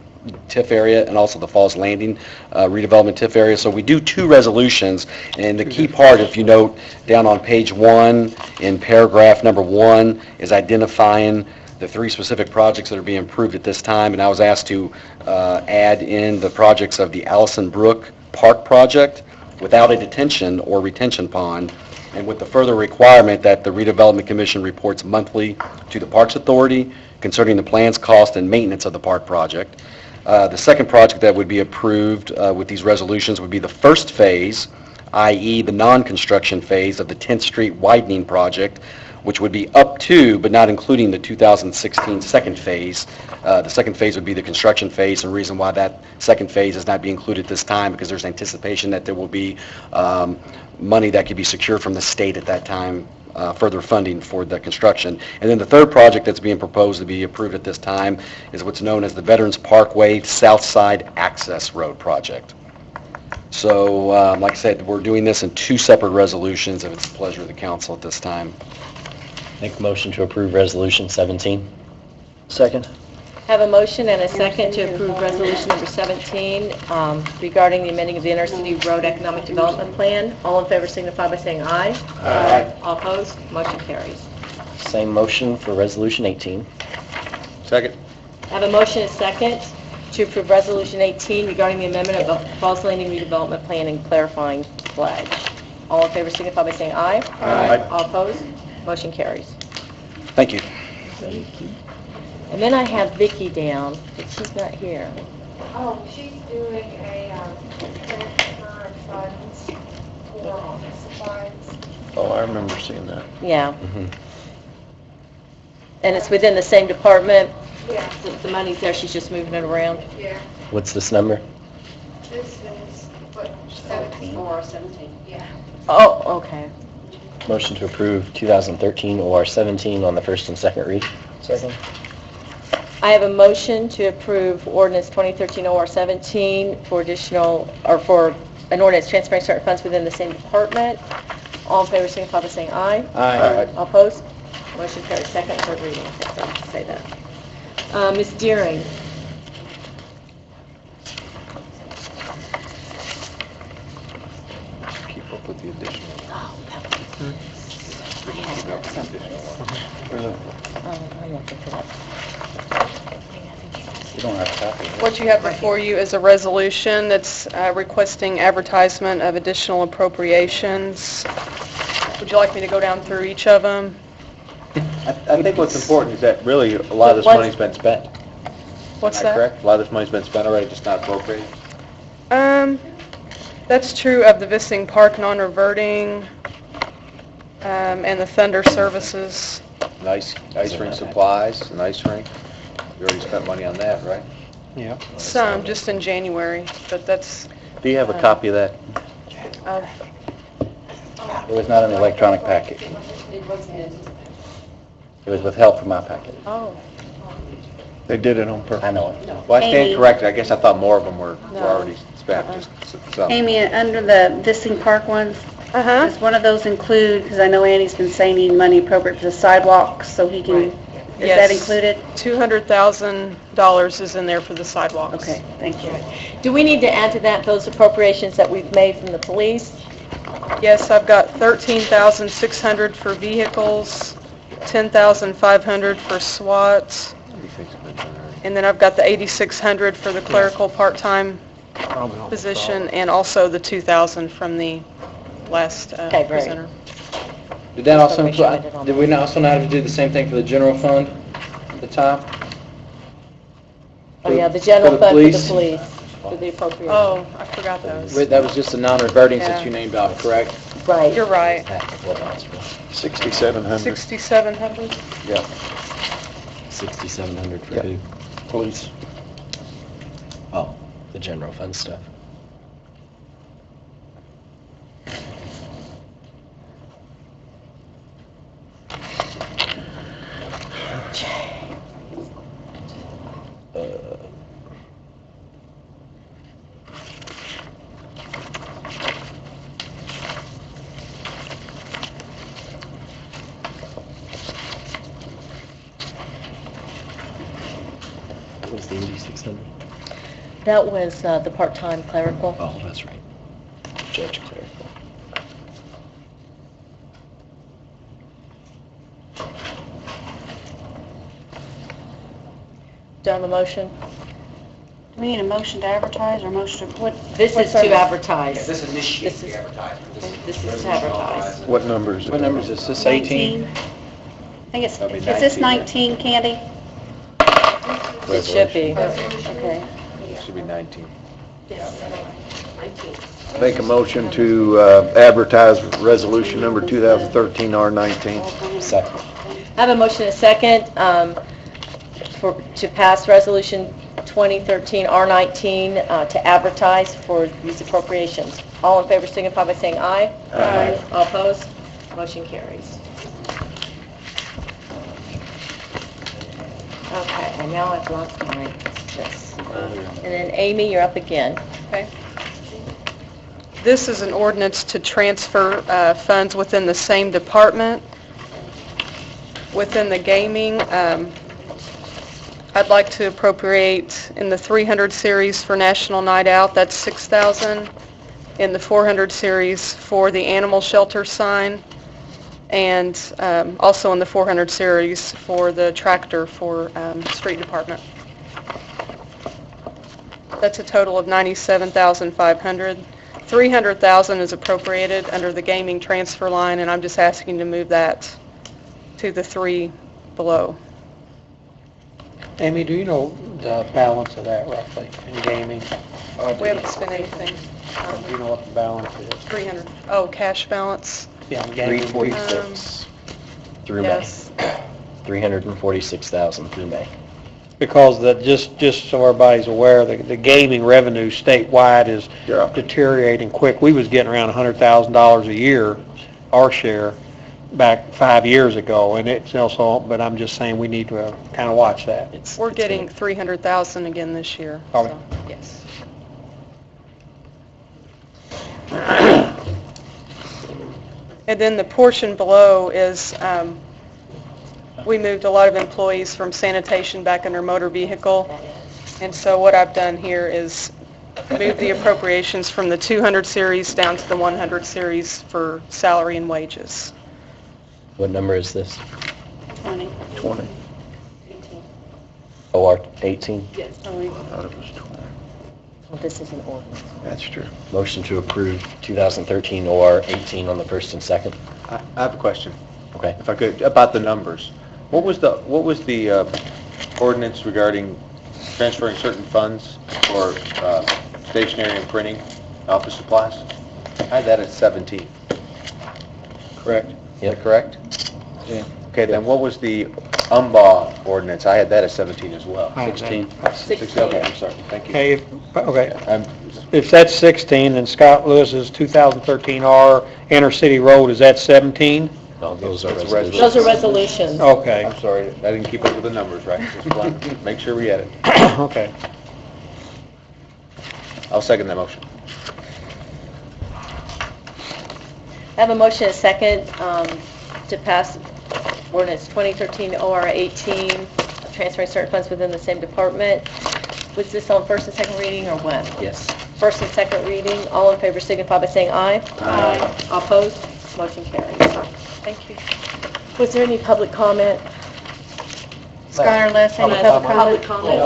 E: TIF area and also the Falls Landing redevelopment TIF area. So we do 2 resolutions, and the key part, if you note down on page 1 in paragraph number 1, is identifying the 3 specific projects that are being approved at this time, and I was asked to add in the projects of the Allison Brook Park project without a detention or retention pond,
R: and with the further requirement that the redevelopment commission reports monthly to the Parks Authority concerning the plans, cost, and maintenance of the park project. The second project that would be approved with these resolutions would be the first phase, i.e. the non-construction phase of the 10th Street widening project, which would be up to, but not including, the 2016 second phase. The second phase would be the construction phase, and the reason why that second phase is not being included this time, because there's anticipation that there will be money that could be secured from the state at that time, further funding for the construction. And then the third project that's being proposed to be approved at this time is what's known as the Veterans Parkway South Side Access Road Project. So, like I said, we're doing this in two separate resolutions, if it's the pleasure of the council at this time.
E: Make a motion to approve Resolution 17.
H: Second.
A: Have a motion and a second to approve resolution number 17 regarding the amending of the Intercity Road Economic Development Plan. All in favor signify by saying aye.
E: Aye.
A: All opposed, motion carries.
E: Same motion for Resolution 18.
O: Second.
A: Have a motion and a second to approve resolution 18 regarding the amendment of the Falls Landing redevelopment plan and clarifying pledge. All in favor signify by saying aye.
R: Aye.
A: All opposed, motion carries.
R: Thank you.
A: And then I have Vicki down, but she's not here.
D: Oh, she's doing a transfer of funds for office supplies.
T: Oh, I remember seeing that.
A: Yeah. And it's within the same department?
D: Yeah.
A: The money's there, she's just moving it around?
D: Yeah.
E: What's this number?
D: This is, what, 17?
G: Or 17.
D: Yeah.
A: Oh, okay.
E: Motion to approve 2013 OR 17 on the first and second read.
H: Second.
A: I have a motion to approve ordinance 2013 OR 17 for additional, or for an ordinance transferring certain funds within the same department. All in favor signify by saying aye.
H: Aye.
A: All opposed? Motion carries. Second and third reading. I forgot to say that. Ms. Deering.
O: Keep up with the additional.
A: Oh, that was, I had something. I'm looking for that.
R: You don't have a copy.
F: What you have before you is a resolution that's requesting advertisement of additional appropriations. Would you like me to go down through each of them?
O: I think what's important is that really a lot of this money's been spent.
F: What's
O: Is
F: that?
O: correct? A lot of this money's been spent already, just not appropriated.
F: That's true of the Vissing Park non-reverting, and the Thunder Services.
O: Nice ice rink supplies, an ice rink. We already spent money on that, right?
J: Yeah.
F: Some, just in January, but that's,
R: Do you have a copy of that? It was not an electronic packet.
G: It wasn't.
R: It was withheld from my packet.
A: Oh.
T: They did it on purpose.
R: I know it.
O: Well, I stand
G: Amy.
O: corrected. I guess I thought more of them were
A: No.
O: already spent, just some.
G: Amy, under the Vissing Park ones, does one of those include, because I know Andy's been saying he need money appropriate for the sidewalks, so he can, is that included?
F: $200,000 is in there for the sidewalks.
G: Okay, thank you.
A: Do we need to add to that those appropriations that we've made from the police?
F: Yes, I've got $13,600 for vehicles, $10,500 for SWAT, and then I've got the $8,600 for the clerical part-time position, and also the $2,000 from the last
A: Okay, great.
F: presenter.
P: Did that also
A: Make sure I
P: include,
A: did all
P: did we not also not have to do the same thing for the general fund at the top?
A: Oh, yeah, the general
P: For the
A: fund for the
P: police?
A: police, for the appropriation.
F: Oh, I forgot those.
P: Wait, that was just the non-revertings that
F: Yeah.
P: you named off, correct?
A: Right.
F: You're right.
T: 6,700.
F: 6,700?
T: Yeah.
E: 6,700 for
T: Yeah.
E: who?
T: Police.
E: Oh, the general fund stuff. What was the 8,600?
A: That was the part-time clerical.
E: Oh, that's right. Judge clerical.
A: Do I have a motion?
G: We need a motion to advertise or motion to, what?
A: This is
G: what's our-
A: to advertise.
N: Yeah, this initiates the advertisement.
A: This is to advertise.
M: What number is it?
P: What number is this? This 18?
G: I think it's,
P: That'd be
G: is this
P: 19,
G: 19, Candy?
A: It should be.
G: Okay.
O: Should be 19.
M: Make a motion to advertise resolution number 2013 R19.
E: Second.
A: I have a motion and a second to pass Resolution 2013 R19 to advertise for these appropriations. All in favor signify by saying aye. Aye. All opposed? Motion carries. Okay, and now I've lost my this. And then Amy, you're up again.
F: Okay. This is an ordinance to transfer funds within the same department. Within the gaming, I'd like to appropriate in the 300 series for National Night Out, that's $6,000. In the 400 series for the animal shelter sign, and also in the 400 series for the tractor for street department. That's a total of $97,500. $300,000 is appropriated under the gaming transfer line, and I'm just asking to move that to the three below.
J: Amy, do you know the balance of that roughly in gaming?
F: We haven't spent anything.
J: Do you know what the balance is?
F: 300. Oh, cash balance.
J: Yeah, in gaming.
E: 346 through May.
F: Yes.
E: 346,000 through May.
J: Because just so everybody's aware, the gaming revenue statewide is deteriorating quick. We was getting around $100,000 a year, our share, back 5 years ago, and it's also, but I'm just saying we need to kind of watch that.
F: We're getting 300,000 again this year.
J: Are we?
F: So, yes. And then the portion below is, we moved a lot of employees from sanitation back under motor vehicle. And so what I've done here is move the appropriations from the 200 series down to the 100 series for salary and wages.
E: What number is this?
G: 20.
E: 20. OR 18?
A: Yes.
M: I thought it was 20.
A: Well, this is an ordinance.
M: That's true.
E: Motion to approve 2013 OR 18 on the first and second.
O: I have a question,
E: Okay.
O: if I could, about the numbers. What was the ordinance regarding transferring certain funds for stationery and printing, office supplies? I had that at 17. Correct? Is that correct?
P: Yeah.
O: Okay, then what was the UMBA ordinance? I had that at 17 as well.
J: 16.
O: 16, okay, I'm sorry, thank you.
J: Okay, if that's 16, then Scott Lewis's 2013 R Intercity Road, is that 17?
E: No, those are
O: That's
E: resolutions.
A: Those are resolutions.
J: Okay,
O: I'm sorry, I didn't keep up with the numbers, right? Just wanted to make sure we had it.
J: okay.
O: I'll second that motion.
A: I have a motion and a second to pass ordinance 2013 OR 18, transferring certain funds within the same department. Was this on first and second reading or when?
E: Yes.
A: First and second reading, all in favor signify by saying aye.
E: Aye.
A: All opposed? Motion carries. Thank you. Was there any public comment?
G: Skylar, Les, any public comment?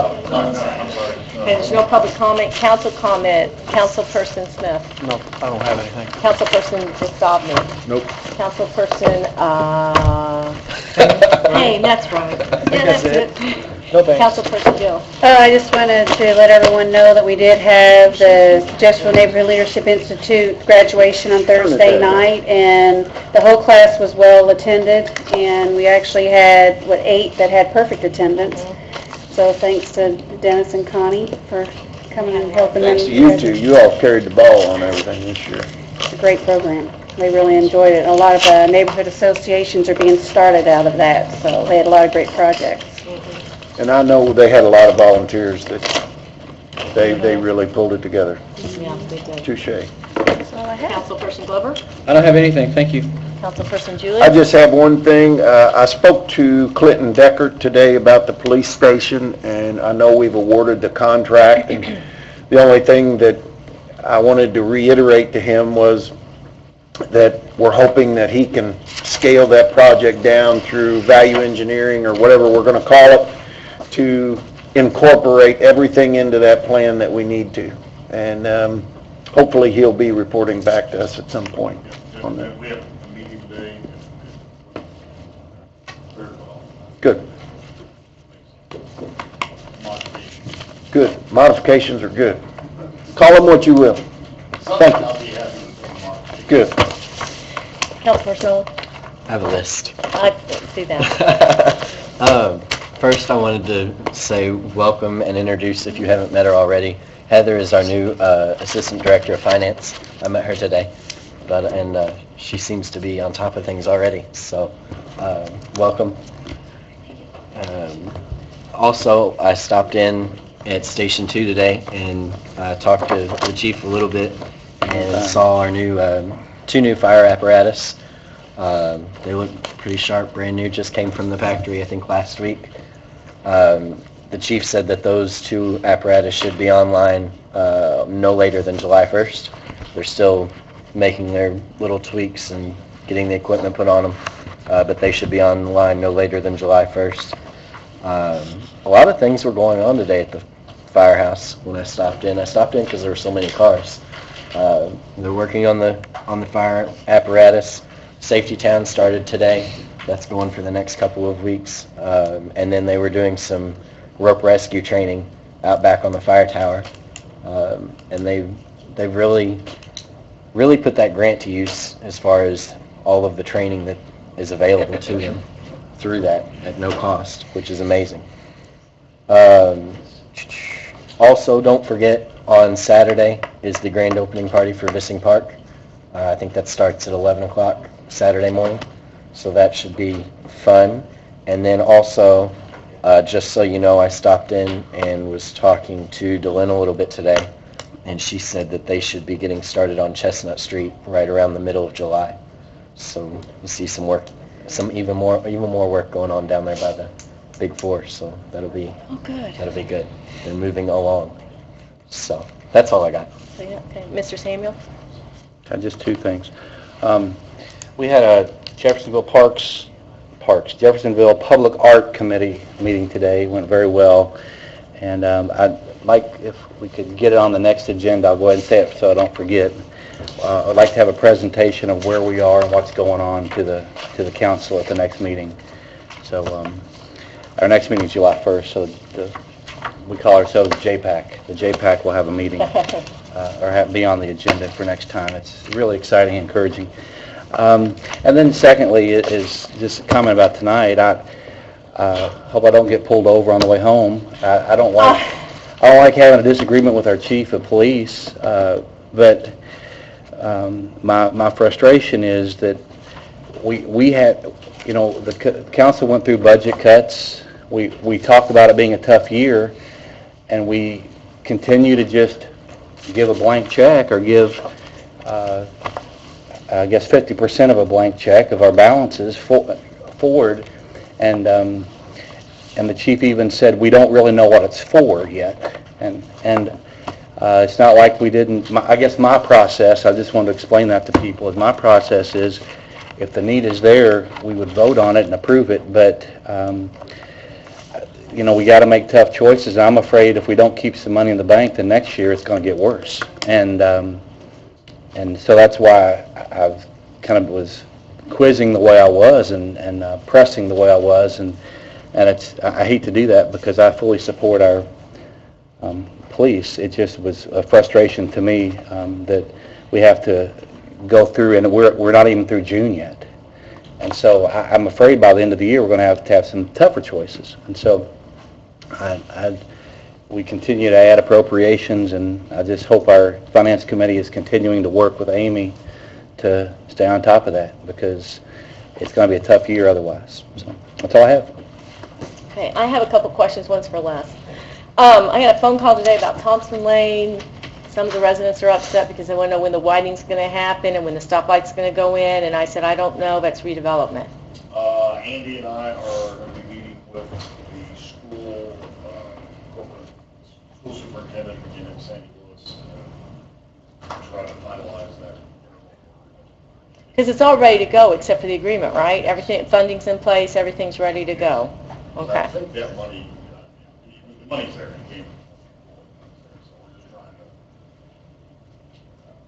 A: Okay, there's no public comment. Council comment. Councilperson Smith.
J: No, I don't have anything.
A: Councilperson Gostovny.
O: Nope.
A: Councilperson, hey, that's right. Yeah, that's it.
P: No thanks.
A: Councilperson Gill.
G: I just wanted to let everyone know that we did have the Jessup Neighborhood Leadership Institute graduation on Thursday night, and the whole class was well attended, and we actually had, 8 that had perfect attendance. So thanks to Dennis and Connie for coming and helping them.
M: Thanks to you two, you all carried the ball on everything this year.
G: It's a great program. They really enjoyed it. A lot of neighborhood associations are being started out of that, so they had a lot of great projects.
M: And I know they had a lot of volunteers that they really pulled it together.
A: Yeah, they did.
M: Touche.
A: Councilperson Glover.
P: I don't have anything, thank you.
A: Councilperson
M: I
A: Julian.
M: just have one thing. I spoke to Clinton Deckert today about the police station, and I know we've awarded the contract. And the only thing that I wanted to reiterate to him was that we're hoping that he can scale that project down through value engineering or whatever we're going to call it to incorporate everything into that plan that we need to. And hopefully he'll be reporting back to us at some point on that.
Q: We have a meeting today. Very well.
M: Good. Good. Modifications are good. Call them what you will. Thank
Q: I'll
M: you.
Q: be happy with them.
M: Good.
A: Councilman Snow,
E: I have a list.
A: I see that.
E: First, I wanted to say welcome and introduce, if you haven't met her already, Heather is our new Assistant Director of Finance. I met her today, and she seems to be on top of things already, so welcome. Also, I stopped in at Station 2 today and talked to the chief a little bit and saw our new 2 new fire apparatus. They look pretty sharp, brand new, just came from the factory, I think, last week. The chief said that those 2 apparatus should be online no later than July 1st. They're still making their little tweaks and getting the equipment put on them, but they should be online no later than July 1st. A lot of things were going on today at the firehouse when I stopped in. I stopped in because there were so many cars. They're working on the fire apparatus. Safety Town started today. That's going for the next couple of weeks. And then they were doing some rope rescue training out back on the fire tower. And they've really put that grant to use as far as all of the training that is available to them through that at no cost, which is amazing. Also, don't forget, on Saturday is the grand opening party for Vissing Park. I think that starts at 11 o'clock Saturday morning, so that should be fun. And then also, just so you know, I stopped in and was talking to Delyn a little bit today, and she said that they should be getting started on Chestnut Street right around the middle of July. So we'll see some work, even more work going on down there by the Big Four, so that'll be good. They're moving along. So that's all I got.
A: Okay. Mr. Samuel?
C: Just 2 things. We had a Jeffersonville Jeffersonville Public Art Committee meeting today. It went very well. And I'd like, if we could get it on the next agenda, I'll go ahead and say it so I don't forget. I'd like to have a presentation of where we are and what's going on to the council at the next meeting. So our next meeting is July 1st, so we call ourselves JPAC. The JPAC will have a meeting or be on the agenda for next time. It's really exciting and encouraging. And then secondly is just a comment about tonight. I hope I don't get pulled over on the way home. I don't like having a disagreement with our chief of police, but my frustration is that we had, the council went through budget cuts. We talked about it being a tough year, and we continue to just give a blank check or give, I guess, 50% of a blank check of our balances forward, and the chief even said we don't really know what it's for yet, and it's not like we didn't. I guess my process, I just wanted to explain that to people, is my process is if the need is there, we would vote on it and approve it, but we got to make tough choices. I'm afraid if we don't keep some money in the bank, then next year it's going to get worse. And so that's why I've kind of was quizzing the way I was and pressing the way I was. And I hate to do that because I fully support our police. It just was a frustration to me that we have to go through, and we're not even through June yet. And so I'm afraid by the end of the year we're going to have some tougher choices. And so we continue to add appropriations, and I just hope our finance committee is continuing to work with Amy to stay on top of that, because it's going to be a tough year otherwise. So that's all I have.
A: Okay, I have a couple questions, one's for Les. I got a phone call today about Thompson Lane. Some of the residents are upset because they want to know when the widening's going to happen and when the stoplight's going to go in, and I said, I don't know, that's redevelopment.
Q: Andy and I are going to be meeting with the school superintendent in St. Louis to try to finalize that.
A: Because it's all ready to go except for the agreement, right? Everything, funding's in place, everything's ready to go. Okay.
Q: I think that money, the money's there. It came. So we're just trying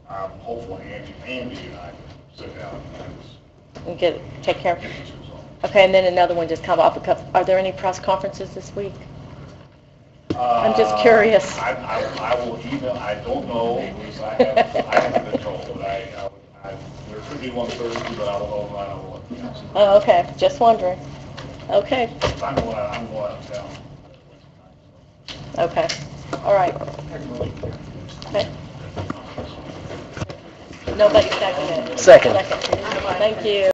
Q: to, I'm hopeful Andy and I can sit down and
A: Take care of it. Okay, and then another one just come up. Are there any press conferences this week? I'm just curious.
Q: I will email, I don't know, because I haven't been told, but there could be one Thursday, but I don't know right now what.
A: Oh, okay, just wondering. Okay,
Q: I'm going out of town.
A: okay, all right. Okay. Nobody seconded it?
P: Second.
A: Thank you.